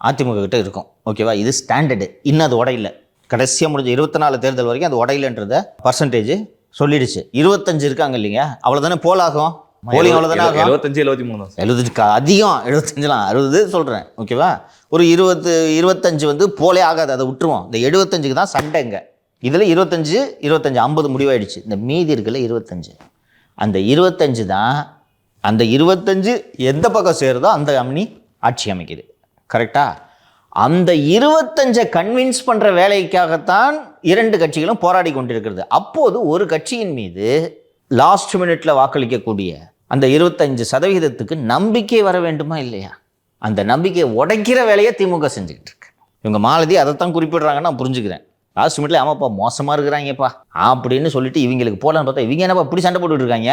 அதிமுக கிட்ட இருக்கும், ஓகேவா? இது ஸ்டாண்டர்டு. இன்னும் அது உடையில. கடைசியாக முடிஞ்ச 24 தேர்தல் வரைக்கும் அது உடையிலன்றத பர்சன்டேஜ் சொல்லிடுச்சு. 25 இருக்காங்க இல்லைங்க, அவ்வளோதானே போலாகும். போலிங் அவ்வளோதானே ஆகும். 75 73 75 அதிகம். 75லாம் 60 சொல்கிறேன், ஓகேவா? ஒரு 25 வந்து போலே ஆகாது, அதை விட்டுருவோம். இந்த 75க்கு தான் சண்டைங்க. இதில் 25 50 முடிவாயிடுச்சு. இந்த மீதி இருக்குல்ல 25, அந்த 25 தான். அந்த 25 எந்த பக்கம் சேருதோ அந்த அம்னி ஆட்சி அமைக்குது. கரெக்டா? அந்த 25 கன்வின்ஸ் பண்ணுற வேலைக்காகத்தான் 2 கட்சிகளும் போராடி கொண்டிருக்கிறது. அப்போது ஒரு கட்சியின் மீது லாஸ்ட் மினிட்ல வாக்களிக்கக்கூடிய அந்த 25% நம்பிக்கை வர வேண்டுமா இல்லையா? அந்த நம்பிக்கையை உடைக்கிற வேலையை திமுக செஞ்சுக்கிட்டு இருக்கு. இவங்க மாலதி அதைத்தான் குறிப்பிடுறாங்கன்னு நான் புரிஞ்சுக்கிறேன். லாஸ்ட் மினிட்ல ஆமாப்பா மோசமாக இருக்கிறாங்கப்பா அப்படின்னு சொல்லிட்டு இவங்களுக்கு போகலான்னு பார்த்தா இவங்க என்னப்பா இப்படி சண்டை போட்டுட்டு இருக்காங்க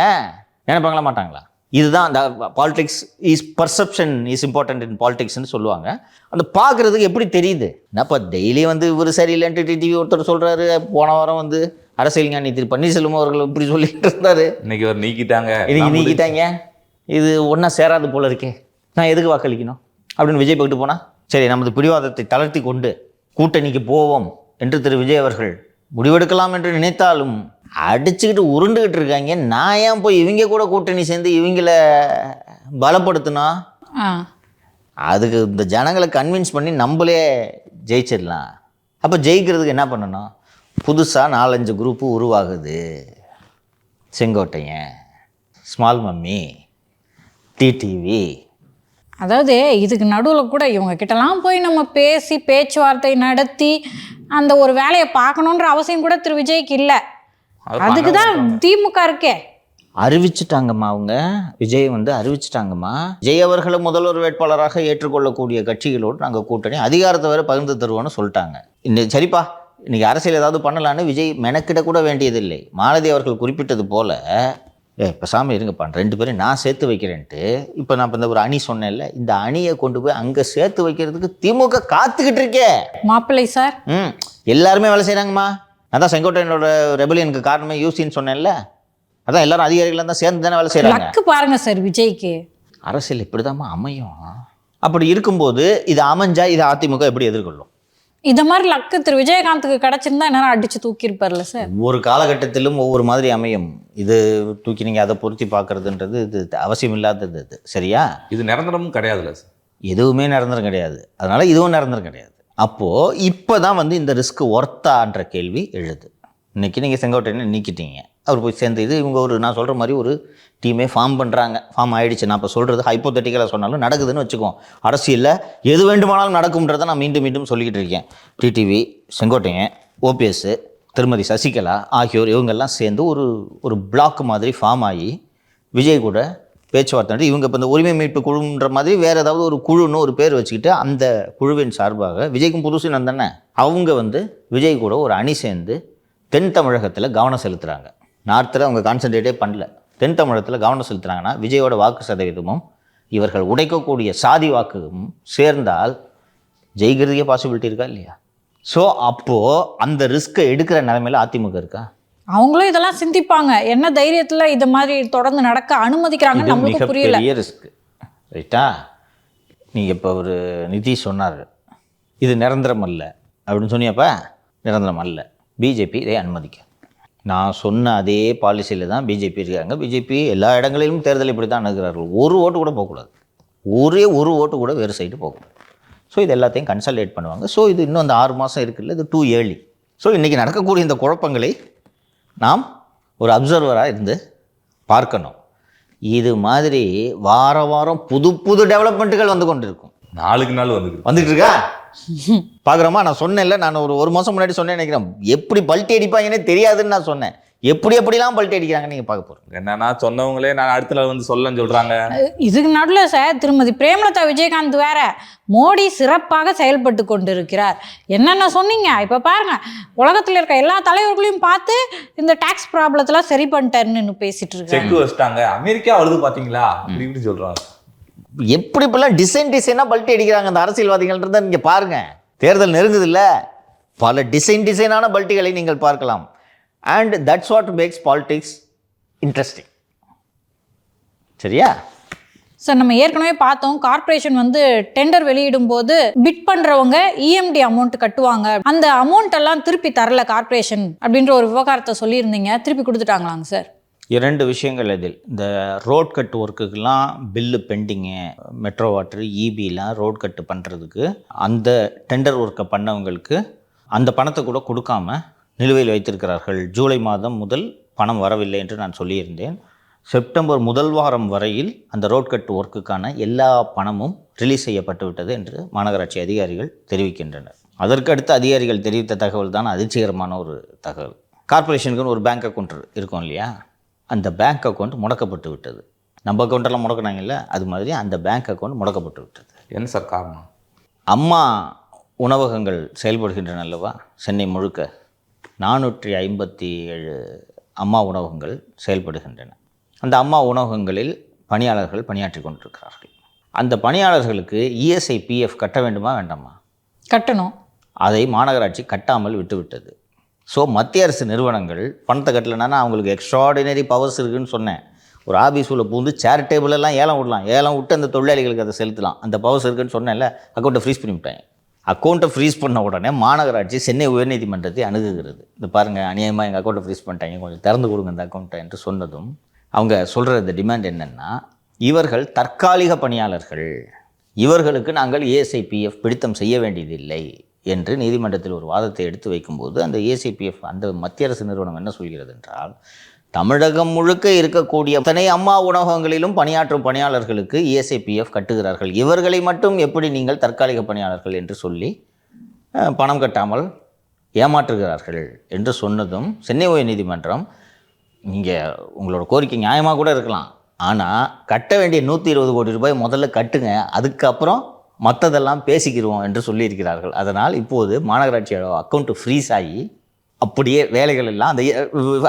நினைப்பாங்களா மாட்டாங்களா? இதுதான் அந்த politics is perception is important in பாலிடிக்ஸ்னு சொல்லுவாங்க. அந்த பார்க்குறதுக்கு எப்படி தெரியுது? என்னப்பா டெய்லி வந்து இவர் சரியில்லைன்ட்டு டிவி ஒருத்தர் சொல்கிறாரு. போன வாரம் வந்து அரசியல் ஞானி திரு பன்னீர்செல்வம் அவர்கள் இப்படி சொல்லிட்டு இருந்தாரு. இன்னைக்கு ஒரு நீக்கிட்டாங்க, இன்னைக்கு நீக்கிட்டாங்க. இது ஒன்றா சேராது போல இருக்கே, நான் எதுக்கு வாக்களிக்கணும் அப்படின்னு விஜய் போட்டு போனால் சரி நமது பிடிவாதத்தை தளர்த்தி கொண்டு கூட்டணிக்கு போவோம் என்று திரு விஜய் அவர்கள் முடிவெடுக்கலாம் என்று நினைத்தாலும் அடிச்சுக்கிட்டு உருண்டுகிட்டு இருக்காங்க. நான் ஏன் போய் இவங்க கூட கூட்டணி சேர்ந்து இவங்கள பலப்படுத்தினா அதுக்கு இந்த ஜனங்களை கன்வின்ஸ் பண்ணி நம்மளே ஜெயிச்சிடலாம். அப்போ ஜெயிக்கிறதுக்கு என்ன பண்ணணும்? புதுசாக 4-5 குரூப்பு உருவாகுது. Sengottaiyan, small mummy, TTV. அதாவது இதுக்கு நடுவில் கூட இவங்க கிட்டலாம் போய் நம்ம பேசி பேச்சுவார்த்தை நடத்தி அந்த ஒரு வேலையை பார்க்கணுன்ற அவசியம் கூட திரு விஜய்க்கு இல்லை. அதுக்கு தான் திமுக இருக்கே. அறிவிச்சிட்டாங்கம்மா, அவங்க விஜய் வந்து அறிவிச்சிட்டாங்கம்மா. விஜய் அவர்களை முதல்வர் வேட்பாளராக ஏற்றுக்கொள்ளக்கூடிய கட்சிகளோடு நாங்கள் கூட்டணி அதிகாரத்தை வேறு பகிர்ந்து தருவோன்னு சொல்லிட்டாங்க. இன்னைக்கு சரிப்பா, இன்றைக்கி அரசியல் ஏதாவது பண்ணலான்னு விஜய் மெனக்கிட கூட வேண்டியதில்லை. மாலதி அவர்கள் குறிப்பிட்டது போல் பேசாமல் இருங்கப்பா 2 பேரும் நான் சேர்த்து வைக்கிறேன்ட்டு இப்போ நான் இந்த ஒரு அணி சொன்னேன்ல, இந்த அணியை கொண்டு போய் அங்கே சேர்த்து வைக்கிறதுக்கு திமுக காத்துக்கிட்டு இருக்கே. மாப்பிள்ளை சார் எல்லாருமே வேலை செய்கிறாங்கம்மா. அதான் செங்கோட்டையனோட ரெபலியனுக்கு காரணமே யூசின்னு சொன்னேன்ல, அதான் எல்லாரும் அதிகாரிகள் தான் சேர்ந்து தானே வேலை செய்கிறாங்க. பாருங்க சார், விஜய்க்கு அரசியல் இப்படி தான்மா அமையும். அப்படி இருக்கும்போது இது அமைஞ்சா இதை அதிமுக எப்படி எதிர்கொள்ளும்? இந்த மாதிரி லக்கு திரு விஜயகாந்துக்கு கிடைச்சிருந்தா என்ன அடிச்சு தூக்கியிருப்பார்ல சார். ஒவ்வொரு காலகட்டத்திலும் ஒவ்வொரு மாதிரி அமையும். இது தூக்கி நீங்கள் அதை பொருத்தி பார்க்குறதுன்றது இது அவசியம் இல்லாதது. இது சரியா? இது நிரந்தரமும் கிடையாதுல்ல சார். எதுவுமே நிரந்தரம் கிடையாது. அதனால் இதுவும் நிரந்தரம் கிடையாது. அப்போது இப்போ தான் வந்து இந்த ரிஸ்க் ஒர்த்தான்ற கேள்வி எழுது. இன்றைக்கி நீங்கள் செங்கோட்டையனை நீக்கிட்டீங்க, அவர் போய் சேர்ந்து இது இவங்க ஒரு நான் சொல்கிற மாதிரி ஒரு டீமே ஃபார்ம் பண்ணுறாங்க. ஃபார்ம் ஆகிடுச்சு. நான் இப்போ சொல்கிறது ஹைப்போதெட்டிக்கலாக சொன்னாலும் நடக்குதுன்னு வச்சுக்கோம். அரசியலில் எது வேண்டுமானாலும் நடக்கும்ன்றதை நான் மீண்டும் மீண்டும் சொல்லிக்கிட்டு இருக்கேன். டிடிவி, செங்கோட்டையன், ஓபிஎஸ், திருமதி சசிகலா ஆகியோர் இவங்கெல்லாம் சேர்ந்து ஒரு பிளாக் மாதிரி ஃபார்ம் ஆகி விஜய் கூட பேச்சுவார்த்தை இவங்க இப்போ இந்த உரிமை மீட்பு குழுன்ற மாதிரி வேறு ஏதாவது ஒரு குழுன்னு ஒரு பேர் வச்சுக்கிட்டு அந்த குழுவின் சார்பாக விஜய்க்கும் புதுசு தானே அவங்க வந்து விஜய் கூட ஒரு அணி சேர்ந்து தென் தமிழகத்தில் கவனம் செலுத்துகிறாங்க. நார்த்தில் அவங்க கான்சன்ட்ரேட்டே பண்ணல. தென் தமிழகத்தில் கவனம் செலுத்துகிறாங்கன்னா விஜயோட வாக்கு சதவீதமும் இவர்கள் உடைக்கக்கூடிய சாதி வாக்கும் சேர்ந்தால் ஜெயிக்கிறதுக்கே பாசிபிலிட்டி இருக்கா இல்லையா? ஸோ அப்போது அந்த ரிஸ்க்கை எடுக்கிற நிலைமையில் அதிமுக இருக்கா? அவங்களும் இதெல்லாம் சிந்திப்பாங்க. என்ன தைரியத்துல இது மாதிரி தொடர்ந்து நடக்க அனுமதிக்கிறாங்கன்னு நம்மளுக்கு புரியல. பெரிய ரிஸ்க், ரைட்டா? நீங்கள் இப்போ ஒரு நிதிஷ் சொன்னார் இது நிரந்தரம் அல்ல அப்படின்னு சொன்னியப்ப, நிரந்தரம் அல்ல. பிஜேபி இதை அனுமதிக்க. நான் சொன்ன அதே பாலிசியில் தான் பிஜேபி இருக்காங்க. பிஜேபி எல்லா இடங்களிலும் தேர்தல் இப்படி தான் அணுகிறார்கள். ஒரு ஓட்டு கூட போகக்கூடாது, ஒரே ஒரு ஓட்டு கூட வேறு சைடு போகக்கூடாது. ஸோ இது எல்லாத்தையும் கன்சல்டேட் பண்ணுவாங்க. ஸோ இது இன்னும் அந்த 6 மாதம் இருக்குல்ல, இது டூ ஏர்லி. ஸோ இன்றைக்கி நடக்கக்கூடிய இந்த குழப்பங்களை நாம் ஒரு அப்சர்வராக இருந்து பார்க்கணும். இது மாதிரி வாரம் புது புது டெவலப்மெண்ட்டுகள் வந்து கொண்டு இருக்கும். நாளுக்கு நாள் வந்துட்டு இருக்கா பார்க்குறோமா? நான் சொன்னேன்ல, நான் ஒரு மாதம் முன்னாடி சொன்னேன் நினைக்கிறேன், எப்படி பல்ட்டி அடிப்பாங்கன்னே தெரியாதுன்னு நான் சொன்னேன். எப்படிலாம் பல்ட்டி அடிக்கிறாங்க நீங்கள் பார்க்க போகிறோம். என்னன்னா சொன்னவங்களே நான் அடுத்த நாள் வந்து சொல்லன்னு சொல்கிறாங்க. இதுக்கு நடுவில் சார் திருமதி பிரேமலதா விஜயகாந்த் வேற மோடி சிறப்பாக செயல்பட்டு கொண்டிருக்கிறார். என்னென்ன சொன்னீங்க இப்போ பாருங்க, உலகத்தில் இருக்க எல்லா தலைவர்களையும் பார்த்து இந்த டாக்ஸ் ப்ராப்ளத்தெல்லாம் சரி பண்ணிட்டாருன்னு பேசிட்டு இருக்காங்க. செக் வச்சிட்டாங்க, அமெரிக்கா வருது பார்த்தீங்களா அப்படின்னு சொல்கிறாங்க. எப்படி இப்பெல்லாம் டிசைனாக பல்ட்டி அடிக்கிறாங்க அந்த அரசியல்வாதிகள்ன்றதை நீங்கள் பாருங்கள். தேர்தல் நெருங்குது இல்லை, பல டிசைனான பல்ட்டிகளை நீங்கள் பார்க்கலாம். And that's what makes politics interesting. சரியா சார்? நம்ம ஏற்கனவே பார்த்தோம், கார்ப்பரேஷன் வந்து டெண்டர் வெளியிடும் போது பிட் பண்ணுறவங்க இஎம்டி அமௌண்ட் கட்டுவாங்க, அந்த அமௌண்ட் எல்லாம் திருப்பி தரல கார்ப்பரேஷன் அப்படின்ற ஒரு விவகாரத்தை சொல்லியிருந்தீங்க. திருப்பி கொடுத்துட்டாங்களாங்க சார்? 2 விஷயங்கள் இதில். இந்த ரோட் கட் ஒர்க்குக்கெல்லாம் பில்லு பெண்டிங்கு, மெட்ரோ வாட்டர், இபிலாம் ரோட் கட்டு பண்ணுறதுக்கு அந்த டெண்டர் ஒர்க்கை பண்ணவங்களுக்கு அந்த பணத்தை கூட கொடுக்காம நிலுவையில் வைத்திருக்கிறார்கள். ஜூலை மாதம் முதல் பணம் வரவில்லை என்று நான் சொல்லியிருந்தேன். செப்டம்பர் முதல் வாரம் வரையில் அந்த ரோட் கட் ஒர்க்குக்கான எல்லா பணமும் ரிலீஸ் செய்யப்பட்டு விட்டது என்று மாநகராட்சி அதிகாரிகள் தெரிவிக்கின்றனர். அதற்கடுத்து அதிகாரிகள் தெரிவித்த தகவல் தான் அதிர்ச்சிகரமான ஒரு தகவல். கார்ப்பரேஷனுக்குன்னு ஒரு பேங்க் அக்கௌண்ட் இருக்கும் இல்லையா, அந்த பேங்க் அக்கௌண்ட் முடக்கப்பட்டு விட்டது. நம்ம அக்கௌண்ட்டெல்லாம் முடக்கினாங்கல்ல, அது மாதிரி அந்த பேங்க் அக்கௌண்ட் முடக்கப்பட்டு விட்டது. என்ன சார் காரணம்? அம்மா உணவகங்கள் செயல்படுகின்றன அல்லவா சென்னை முழுக்க. 457 அம்மா உணவகங்கள் செயல்படுகின்றன. அந்த அம்மா உணவகங்களில் பணியாளர்கள் பணியாற்றி கொண்டிருக்கிறார்கள். அந்த பணியாளர்களுக்கு இஎஸ்ஐ பிஎஃப் கட்ட வேண்டுமா வேண்டாமா? கட்டணும். அதை மாநகராட்சி கட்டாமல் விட்டுவிட்டது. ஸோ மத்திய அரசு நிறுவனங்கள் பணத்தை கட்டலைன்னா அவங்களுக்கு எக்ஸ்ட்ராடினரி பவர்ஸ் இருக்குதுன்னு சொன்னேன். ஒரு ஆஃபீஸ் உள்ள பூந்து சேரிட்டேபிளெல்லாம் ஏலம் விடலாம், ஏலம் விட்டு அந்த தொழிலாளிகளுக்கு அதை செலுத்தலாம். அந்த பவர்ஸ் இருக்குதுன்னு சொன்னேன்ல, அக்கௌண்ட்டை ஃப்ரீஸ் பண்ணி விட்டாங்க. அக்கௌண்ட்டை ஃப்ரீஸ் பண்ண உடனே மாநகராட்சி சென்னை உயர்நீதிமன்றத்தை அணுகுகிறது. இந்த பாருங்கள், அநியாயமாக எங்கள் அக்கௌண்ட்டை ஃப்ரீஸ் பண்ணிட்டாங்க, கொஞ்சம் திறந்து கொடுங்க அந்த அக்கௌண்ட்டை என்று சொன்னதும் அவங்க சொல்கிற இந்த டிமாண்ட் என்னென்னா, இவர்கள் தற்காலிக பணியாளர்கள், இவர்களுக்கு நாங்கள் ஏஎஸ்ஐபிஎஃப் பிடித்தம் செய்ய வேண்டியதில்லை என்று நீதிமன்றத்தில் ஒரு வாதத்தை எடுத்து வைக்கும்போது அந்த ஏசிபிஎஃப் அந்த மத்திய அரசு நிறுவனம் என்ன சொல்கிறது என்றால், தமிழகம் முழுக்க இருக்கக்கூடிய அத்தனை அம்மா உணவகங்களிலும் பணியாற்றும் பணியாளர்களுக்கு ஏசிபிஎஃப் கட்டுகிறார்கள், இவர்களை மட்டும் எப்படி நீங்கள் தற்காலிக பணியாளர்கள் என்று சொல்லி பணம் கட்டாமல் ஏமாற்றுகிறார்கள் என்று சொன்னதும் சென்னை உயர்நீதிமன்றம், நீங்கள் உங்களோட கோரிக்கை நியாயமாக கூட இருக்கலாம், ஆனால் கட்ட வேண்டிய 120 கோடி ரூபாய் முதல்ல கட்டுங்க, அதுக்கப்புறம் மற்றதெல்லாம் பேசிக்கிடுவோம் என்று சொல்லியிருக்கிறார்கள். அதனால் இப்போது மாநகராட்சியோட அக்கௌண்ட்டு ஃப்ரீஸ் ஆகி அப்படியே வேலைகள் எல்லாம் அந்த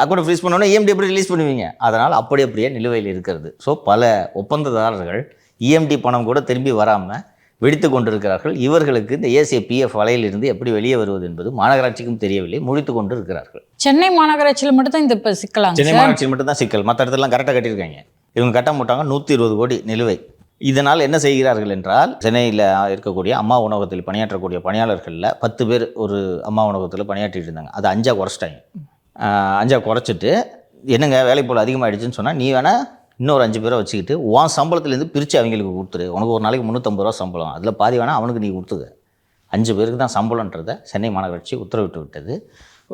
அக்கௌண்ட்டை ஃப்ரீஸ் பண்ணோன்னே இஎம்டி எப்படி ரிலீஸ் பண்ணுவீங்க, அதனால் அப்படியே நிலுவையில் இருக்கிறது. ஸோ பல ஒப்பந்ததாரர்கள் இஎம்டி பணம் கூட திரும்பி வராமல் வெடித்து கொண்டிருக்கிறார்கள். இவர்களுக்கு இந்த ஏசிபிஎஃப் வலையிலிருந்து எப்படி வெளியே வருவது என்பது மாநகராட்சிக்கும் தெரியவில்லை, முழித்து கொண்டு இருக்கிறார்கள். சென்னை மாநகராட்சியில் மட்டும் தான் இந்த சிக்கலாம். சென்னை மாநகராட்சியில் மட்டும் தான் சிக்கல், மற்ற இடத்துலாம் கரெக்டாக கட்டியிருக்காங்க. இவங்க கட்ட மாட்டாங்க. 120 கோடி நிலுவை. இதனால் என்ன செய்கிறார்கள் என்றால், சென்னையில் இருக்கக்கூடிய அம்மா உணவகத்தில் பணியாற்றக்கூடிய பணியாளர்களில் 10 பேர் ஒரு அம்மா உணவகத்தில் பணியாற்றிட்டு இருந்தாங்க. அது 5 குறைச்சிட்டாங்க. 5 குறைச்சிட்டு, என்னங்க வேலை போல் அதிகமாகிடுச்சுன்னு சொன்னால், நீ வேணால் இன்னொரு 5 பேரை வச்சுக்கிட்டு உன் சம்பளத்துலேருந்து பிரித்து அவங்களுக்கு கொடுத்துரு. உனக்கு ஒரு நாளைக்கு 350 ரூபா சம்பளம், அதில் பாதி வேணால் அவனுக்கு நீ கொடுத்துக்க. 5 பேருக்கு தான் சம்பளன்றதை சென்னை மாநகராட்சி உத்தரவிட்டு விட்டது.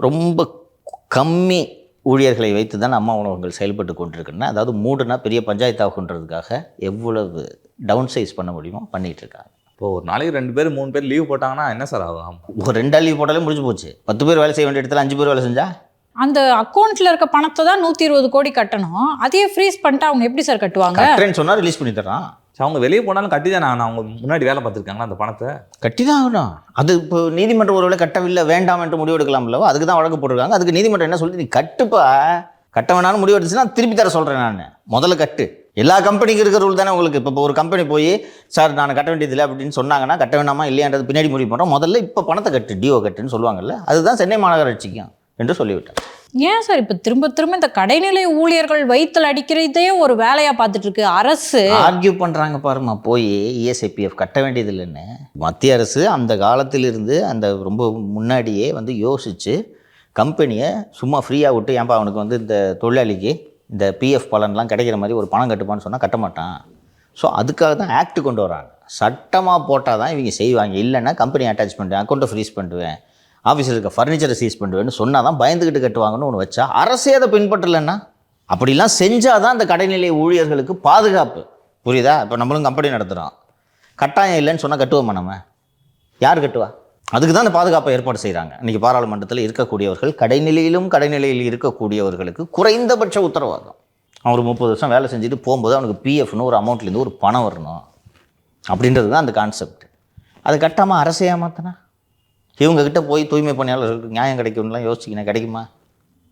ரொம்ப கம்மி ஊழியர்களை வைத்து தான் அம்மா உணவகங்கள் செயல்பட்டு கொண்டிருக்குன்னா, அதாவது மூடுனா பெரிய பஞ்சாயத்து ஆகுன்றதுக்காக எவ்வளவு டவுன் சைஸ் பண்ண முடியுமோ பண்ணிகிட்டு இருக்காங்க. இப்போ ஒரு நாளைக்கு 2 பேர் 3 பேர் லீவ் போட்டாங்கன்னா என்ன சார் ஆகும்? ஒரு 2 நாள் லீவ் போட்டாலே முடிஞ்சு போச்சு. 10 பேர் வேலை செய்ய வேண்டிய இடத்துல 5 பேர் வேலை செஞ்சா அந்த அக்கௌண்ட்ல இருக்க பணத்தை தான் 120 கோடி கட்டணும். அதையே ஃப்ரீஸ் பண்ணிட்டு அவங்க எப்படி சார் கட்டுவாங்க? கட்டுறேன்னு சொன்னால் ரிலீஸ் பண்ணி தர்றான். அவங்க வெளியே போனாலும் கட்டி தானே ஆகணும். அவங்க முன்னாடி வேலை பார்த்துருக்காங்களா அந்த பணத்தை? கட்டி தான் ஆகணும். அது இப்போ நீதிமன்றம் ஒருவேளை கட்டவில்லை வேண்டாம் என்று முடிவு எடுக்கலாம்ல, அதுக்கு தான் வழக்கு போட்டிருக்காங்க. அதுக்கு நீதிமன்றம் என்ன சொல்லுது, நீ கட்டுப்பா, கட்ட வேணாலும் முடிவு எடுத்துச்சுன்னா திருப்பி தர சொல்கிறேன் நான், முதல்ல கட்டு. எல்லா கம்பெனிக்கு இருக்கிற ரூல் தானே உங்களுக்கு. இப்போ ஒரு கம்பெனி போய் சார் நான் கட்ட வேண்டியதில்லை அப்படின்னு சொன்னாங்கன்னா, கட்ட வேணாமா இல்லையான்றது பின்னாடி முடிவு பண்ணுறோம். முதல்ல இப்போ பணத்தை கட்டு, டிஓ கட்டுன்னு சொல்லுவாங்கல்ல, அதுதான் சென்னை மாநகராட்சிக்கும் என்று சொல்லிவிட்டேன். ஏன் சார் இப்போ திரும்ப திரும்ப இந்த கடைநிலை ஊழியர்கள் வயிற்றில் அடிக்கிறதே ஒரு வேலையாக பார்த்துட்டு இருக்கு அரசு? ஆர்கியூ பண்ணுறாங்க பாருமா, போய் இஎஸ்ஐபிஎஃப் கட்ட வேண்டியதில்லைன்னு. மத்திய அரசு அந்த காலத்திலிருந்து அந்த ரொம்ப முன்னாடியே வந்து யோசித்து கம்பெனியை சும்மா ஃப்ரீயாக விட்டு, ஏன்பா அவனுக்கு வந்து இந்த தொழிலாளிக்கு இந்த பிஎஃப் பலன்லாம் கிடைக்கிற மாதிரி ஒரு பணம் கட்டுப்பான்னு சொன்னால் கட்ட மாட்டான். ஸோ அதுக்காக தான் ஆக்ட் கொண்டு வராங்க. சட்டமாக போட்டால் தான் இவங்க செய்வாங்க. இல்லைன்னா கம்பெனி அட்டாச் பண்ணுவேன், அக்கௌண்ட்டை ஃப்ரீஸ் பண்ணுவேன், ஆஃபீஸில் இருக்க ஃபர்னிச்சரை சீஸ் பண்ணுவேன்னு சொன்னால் தான் பயந்துக்கிட்டு கட்டுவாங்கன்னு ஒன்று வச்சா, அரசே அதை பின்பற்றலைன்னா, அப்படிலாம் செஞ்சால் தான் அந்த கடைநிலை ஊழியர்களுக்கு பாதுகாப்பு. புரியுதா? இப்போ நம்மளும் கம்பெனி நடத்துகிறோம், கட்டாயம் இல்லைன்னு சொன்னால் கட்டுவோமா நம்ம? யார் கட்டுவா? அதுக்கு தான் அந்த பாதுகாப்பை ஏற்பாடு செய்கிறாங்க. இன்றைக்கி பாராளுமன்றத்தில் இருக்கக்கூடியவர்கள், கடைநிலையில் இருக்கக்கூடியவர்களுக்கு குறைந்தபட்ச உத்தரவாதம். அவர் 30 வருஷம் வேலை செஞ்சுட்டு போகும்போது அவனுக்கு பிஎஃப்னு ஒரு அமௌண்ட்லேருந்து ஒரு பணம் வரணும் அப்படின்றது தான் அந்த கான்செப்ட். அதை கட்டாமல் அரசே ஏமாத்தினா இவங்ககிட்ட போய் தூய்மை பணியாளர்களுக்கு நியாயம் கிடைக்கும்லாம் யோசிச்சிங்கன்னா கிடைக்குமா?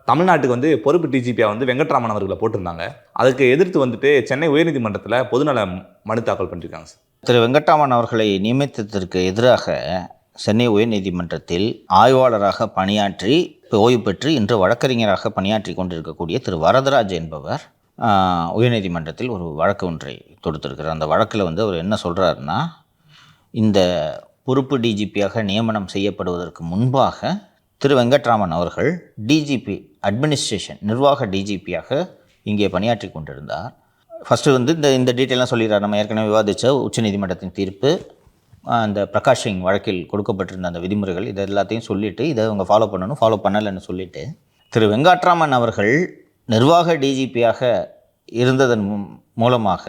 தமிழ்நாட்டுக்கு வந்து பொறுப்பு டிஜிபியாக வந்து வெங்கட்ராமன் அவர்களை போட்டிருந்தாங்க. அதுக்கு எதிர்த்து வந்துட்டு சென்னை உயர்நீதிமன்றத்தில் பொதுநல மனு தாக்கல் பண்ணியிருக்காங்க சார். திரு வெங்கட்ராமன் அவர்களை நியமித்ததற்கு எதிராக சென்னை உயர்நீதிமன்றத்தில் ஆய்வாளராக பணியாற்றி ஓய்வு பெற்று இன்று வழக்கறிஞராக பணியாற்றி கொண்டிருக்கக்கூடிய திரு வரதராஜ் என்பவர் உயர்நீதிமன்றத்தில் ஒரு வழக்கு ஒன்றை தொடுத்திருக்கிறார். அந்த வழக்கில் வந்து அவர் என்ன சொல்கிறாருன்னா, இந்த பொறுப்பு டிஜிபியாக நியமனம் செய்யப்படுவதற்கு முன்பாக திரு வெங்கட்ராமன் அவர்கள் டிஜிபி அட்மினிஸ்ட்ரேஷன் நிர்வாக டிஜிபியாக இங்கே பணியாற்றி கொண்டிருந்தார். ஃபஸ்ட்டு வந்து இந்த டீட்டெயிலாம் சொல்லிடுறார். நம்ம ஏற்கனவே விவாதித்த உச்சநீதிமன்றத்தின் தீர்ப்பு, அந்த பிரகாஷ் சிங் வழக்கில் கொடுக்கப்பட்டிருந்த அந்த விதிமுறைகள், இது எல்லாத்தையும் சொல்லிவிட்டு இதை அவங்க ஃபாலோ பண்ணணும், ஃபாலோ பண்ணலைன்னு சொல்லிவிட்டு, திரு வெங்கட்ராமன் அவர்கள் நிர்வாக டிஜிபியாக இருந்ததன் மூலமாக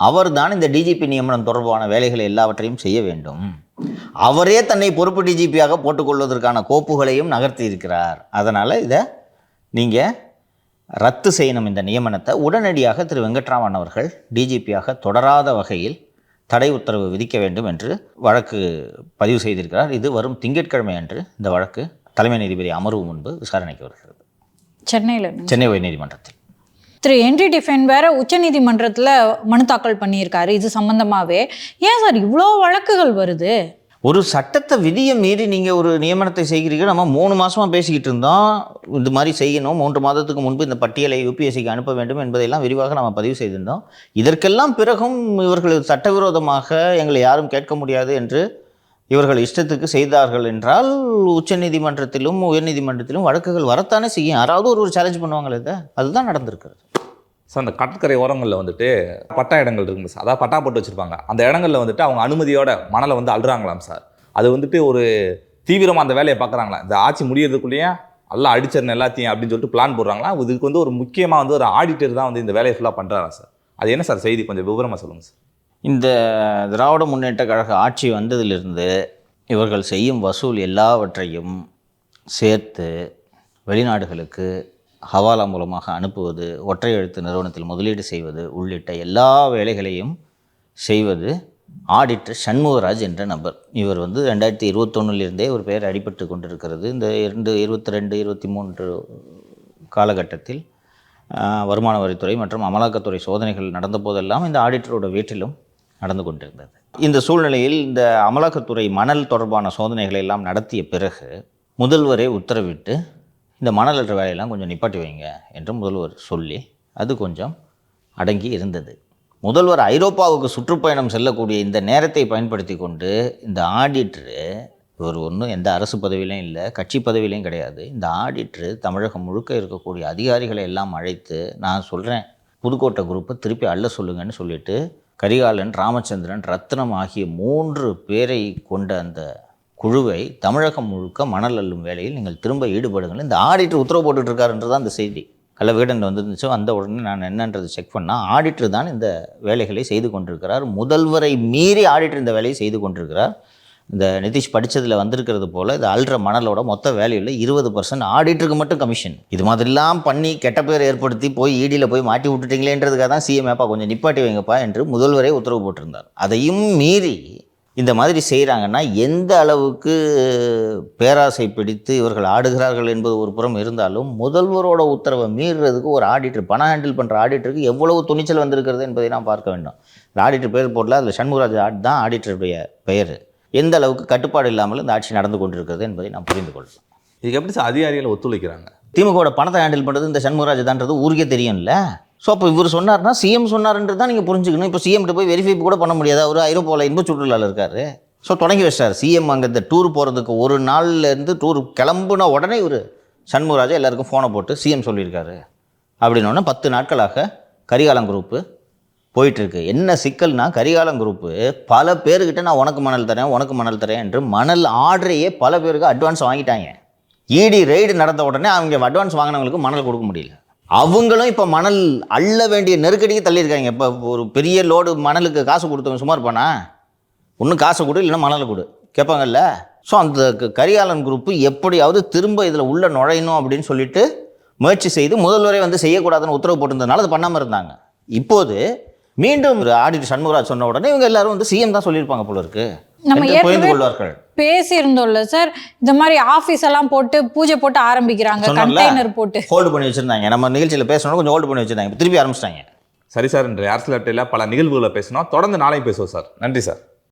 அவர் தான் இந்த டிஜிபி நியமனம் தொடர்பான வேலைகளை எல்லாவற்றையும் செய்ய வேண்டும், அவரே தன்னை பொறுப்பு டிஜிபியாக போட்டுக்கொள்வதற்கான கோப்புகளையும் நகர்த்தி இருக்கிறார். அதனால் இதை நீங்கள் ரத்து செய்யணும், இந்த நியமனத்தை உடனடியாக திரு வெங்கட்ராமன் அவர்கள் டிஜிபியாக தொடராத வகையில் தடை உத்தரவு விதிக்க வேண்டும் என்று வழக்கு பதிவு செய்திருக்கிறார். இது வரும் திங்கட்கிழமை அன்று இந்த வழக்கு தலைமை நீதிபதி அமர்வு முன்பு விசாரணைக்கு வருகிறது, சென்னை உயர்நீதிமன்றத்தில். திரு என்டி டிஃபைன் வேற உச்சநீதிமன்றத்தில் மனு தாக்கல் பண்ணியிருக்காரு இது சம்பந்தமாகவே. ஏன் சார் இவ்வளோ வழக்குகள் வருது? ஒரு சட்டத்தை விதியை மீறி நீங்கள் ஒரு நியமனத்தை செய்கிறீர்கள். நம்ம 3 மாதமாக பேசிக்கிட்டு இருந்தோம், இந்த மாதிரி செய்யணும், 3 மாதத்துக்கு முன்பு இந்த பட்டியலை யூபிஎஸ்சிக்கு அனுப்ப வேண்டும் என்பதையெல்லாம் விரிவாக நம்ம பதிவு செய்திருந்தோம். இதற்கெல்லாம் பிறகும் இவர்கள் சட்டவிரோதமாக எங்களை யாரும் கேட்க முடியாது என்று இவர்கள் இஷ்டத்துக்கு செய்தார்கள் என்றால் உச்சநீதிமன்றத்திலும் உயர்நீதிமன்றத்திலும் வழக்குகள் வரத்தானே செய்யும். யாராவது ஒரு சேலஞ்ச் பண்ணுவாங்களே, இதை அதுதான் நடந்திருக்கிறது. சார், அந்த கடற்கரை ஓரங்களில் வந்துட்டு பட்டா இடங்கள் இருக்குங்க சார், அதாவது பட்டா போட்டு வச்சுருப்பாங்க. அந்த இடங்களில் வந்துட்டு அவங்க அனுமதியோட மணலை வந்து அள்ளுறாங்களாம் சார். அது வந்துட்டு ஒரு தீவிரமாக அந்த வேலையை பார்க்குறாங்களா, இந்த ஆட்சி முடியறதுக்குள்ளேயே எல்லாம் அடிச்சிடணும் எல்லாத்தையும் அப்படின்னு சொல்லிட்டு பிளான் போடுறாங்களா. இதுக்கு வந்து ஒரு முக்கியமாக வந்து ஒரு ஆடிட்டர் தான் வந்து இந்த வேலையை ஃபுல்லாக பண்ணுறாரா சார்? அது என்ன சார் செய்தி, கொஞ்சம் விவரமாக சொல்லுங்கள் சார். இந்த திராவிட முன்னேற்ற கழக ஆட்சி வந்ததிலிருந்து இவர்கள் செய்யும் வசூல் எல்லாவற்றையும் சேர்த்து வெளிநாடுகளுக்கு ஹவாலா மூலமாக அனுப்புவது, ஒற்றை எழுத்து நிறுவனத்தில் முதலீடு செய்வது உள்ளிட்ட எல்லா வேலைகளையும் செய்வது ஆடிட்டர் சண்முகராஜ் என்ற நபர். இவர் வந்து 2021 ஒரு பெயர் அடிபட்டு கொண்டிருக்கிறது. இந்த 2022, 2023 காலகட்டத்தில் வருமான வரித்துறை மற்றும் அமலாக்கத்துறை சோதனைகள் நடந்த போதெல்லாம் இந்த ஆடிட்டரோட வீட்டிலும் நடந்து கொண்டிருந்தது. இந்த சூழ்நிலையில் இந்த அமலாக்கத்துறை மணல் தொடர்பான சோதனைகளை எல்லாம் நடத்திய பிறகு முதல்வரே உத்தரவிட்டு இந்த மணல் அற்ற வேலையெல்லாம் கொஞ்சம் நிப்பாட்டி வைங்க என்று முதல்வர் சொல்லி அது கொஞ்சம் அடங்கி இருந்தது. முதல்வர் ஐரோப்பாவுக்கு சுற்றுப்பயணம் செல்லக்கூடிய இந்த நேரத்தை பயன்படுத்தி கொண்டு இந்த ஆடிட்டரு, இவர் ஒன்றும் எந்த அரசு பதவியிலையும் இல்லை, கட்சி பதவியிலையும் கிடையாது, இந்த ஆடிட்டரு தமிழகம் முழுக்க இருக்கக்கூடிய அதிகாரிகளை எல்லாம் அழைத்து நான் சொல்கிறேன் புதுக்கோட்டை குரூப்பை திருப்பி அள்ள சொல்லுங்கன்னு சொல்லிட்டு கரிகாலன், ராமச்சந்திரன், ரத்னம் ஆகிய 3 பேரை கொண்ட அந்த குழுவை தமிழகம் முழுக்க மணல் அள்ளும் வேலையில் நீங்கள் திரும்ப ஈடுபடுங்கள், இந்த ஆடிட்டர் உத்தரவு போட்டுட்ருக்காருன்றது தான் அந்த செய்தி. கள்ளவீடன் வந்துருந்துச்சோ வந்த உடனே நான் என்னன்றது செக் பண்ணால் ஆடிட்டர் தான் இந்த வேலைகளை செய்து கொண்டிருக்கிறார். முதல்வரை மீறி ஆடிட்டர் இந்த வேலையை செய்து கொண்டிருக்கிறார். இந்த நிதிஷ் படித்ததில் வந்திருக்கிறது போல் இந்த அல்ற மணலோட மொத்த வேலையில் 20% ஆடிட்டருக்கு மட்டும் கமிஷன். இது மாதிரிலாம் பண்ணி கெட்ட பேர் ஏற்படுத்தி போய் ஈடியில் போய் மாட்டி விட்டுட்டீங்களேன்றதுக்காக தான் சிஎம் ஏப்பா கொஞ்சம் நிப்பாட்டி வைங்கப்பா என்று முதல்வரே உத்தரவு போட்டிருந்தார். அதையும் மீறி இந்த மாதிரி செய்கிறாங்கன்னா எந்த அளவுக்கு பேராசை பிடித்து இவர்கள் ஆடுகிறார்கள் என்பது ஒரு புறம் இருந்தாலும் முதல்வரோட உத்தரவை மீறுறதுக்கு ஒரு ஆடிட்டர், பணம் ஹேண்டில் பண்ணுற ஆடிட்டருக்கு எவ்வளவு துணிச்சல் வந்திருக்கிறது என்பதை நாம் பார்க்க வேண்டும். இந்த ஆடிட்டர் பேர் போடல, அதில் சண்முகராஜ் தான் ஆடிட்டருடைய பெயர். எந்த அளவுக்கு கட்டுப்பாடு இல்லாமல் இந்த ஆட்சி நடந்து கொண்டிருக்கிறது என்பதை நாம் புரிந்து கொள்ளலாம். இதுக்கு எப்படி சார் அதிகாரிகள் ஒத்துழைக்கிறாங்க? திமுகவோட பணத்தை ஹேண்டில் பண்ணுறது இந்த சண்முகராஜ் தான்றது ஊருக்கே தெரியும்ல. ஸோ அப்போ இவர் சொன்னார்னா சிஎம் சொன்னார்ன்றது தான் நீங்கள் புரிஞ்சுக்கணும். இப்போ சிஎம்கிட்ட போய் வெரிஃபை கூட பண்ண முடியாது, அவர் ஐரோப்பாவில் இன்ப சுற்றுலாவில் இருக்கார். ஸோ தொடங்கி வச்சார் சிஎம் அங்கே இந்த டூர் போகிறதுக்கு ஒரு நாள்லேருந்து டூர் கிளம்புன உடனே இவர் சண்முகராஜா எல்லாருக்கும் ஃபோனை போட்டு சிஎம் சொல்லியிருக்காரு அப்படின்னோடனே 10 நாட்களாக கரிகாலன் குரூப்பு போயிட்டுருக்கு. என்ன சிக்கல்னா கரிகாலன் குரூப்பு பல பேர்கிட்ட நான் உனக்கு மணல் தரேன் என்று மணல் ஆர்டரையே பல பேருக்கு அட்வான்ஸ் வாங்கிட்டாங்க. இடி ரெய்டு நடந்த உடனே அவங்க அட்வான்ஸ் வாங்கினவங்களுக்கு மணல் கொடுக்க முடியல. அவங்களும் இப்போ மணல் அள்ள வேண்டிய நெருக்கடிக்கு தள்ளியிருக்காங்க. இப்போ ஒரு பெரிய லோடு மணலுக்கு காசு கொடுத்தவங்க சும்மா இருப்பானா? ஒன்றும் காசை கொடு இல்லைன்னா மணலை கொடு கேட்பாங்கல்ல. ஸோ அந்த கரிகாலன் குரூப்பு எப்படியாவது திரும்ப இதில் உள்ள நுழையணும் அப்படின்னு சொல்லிட்டு முயற்சி செய்து முதல்வரே வந்து செய்யக்கூடாதுன்னு உத்தரவு போட்டிருந்ததுனால அது பண்ணாமல் இருந்தாங்க. இப்போது மீண்டும் ஆடிட்டர் சண்முகராஜ் சொன்ன உடனே இவங்க எல்லாரும் வந்து சிஎம் தான் சொல்லியிருப்பாங்க போல இருக்கு நம்ம புரிந்து கொள்வார்கள். பேசியிருந்தோம்ல சார், இந்த மாதிரி ஆஃபீஸ் எல்லாம் போட்டு பூஜை போட்டு ஆரம்பிக்கிறாங்க, கண்டெய்னர் போட்டு ஹோல்டு பண்ணி வச்சிருந்தாங்க. நம்ம நிகழ்ச்சியில் பேசணும் கொஞ்சம் ஹோல்டு பண்ணி வச்சிருந்தாங்க, திருப்பி ஆரம்பிச்சிட்டாங்க. சரி சார், இன்று அரசியல் அட்டையில் பல நிகழ்வுகளை பேசினோம். தொடர்ந்து நாளைக்கு பேசுவோம் சார். நன்றி சார்.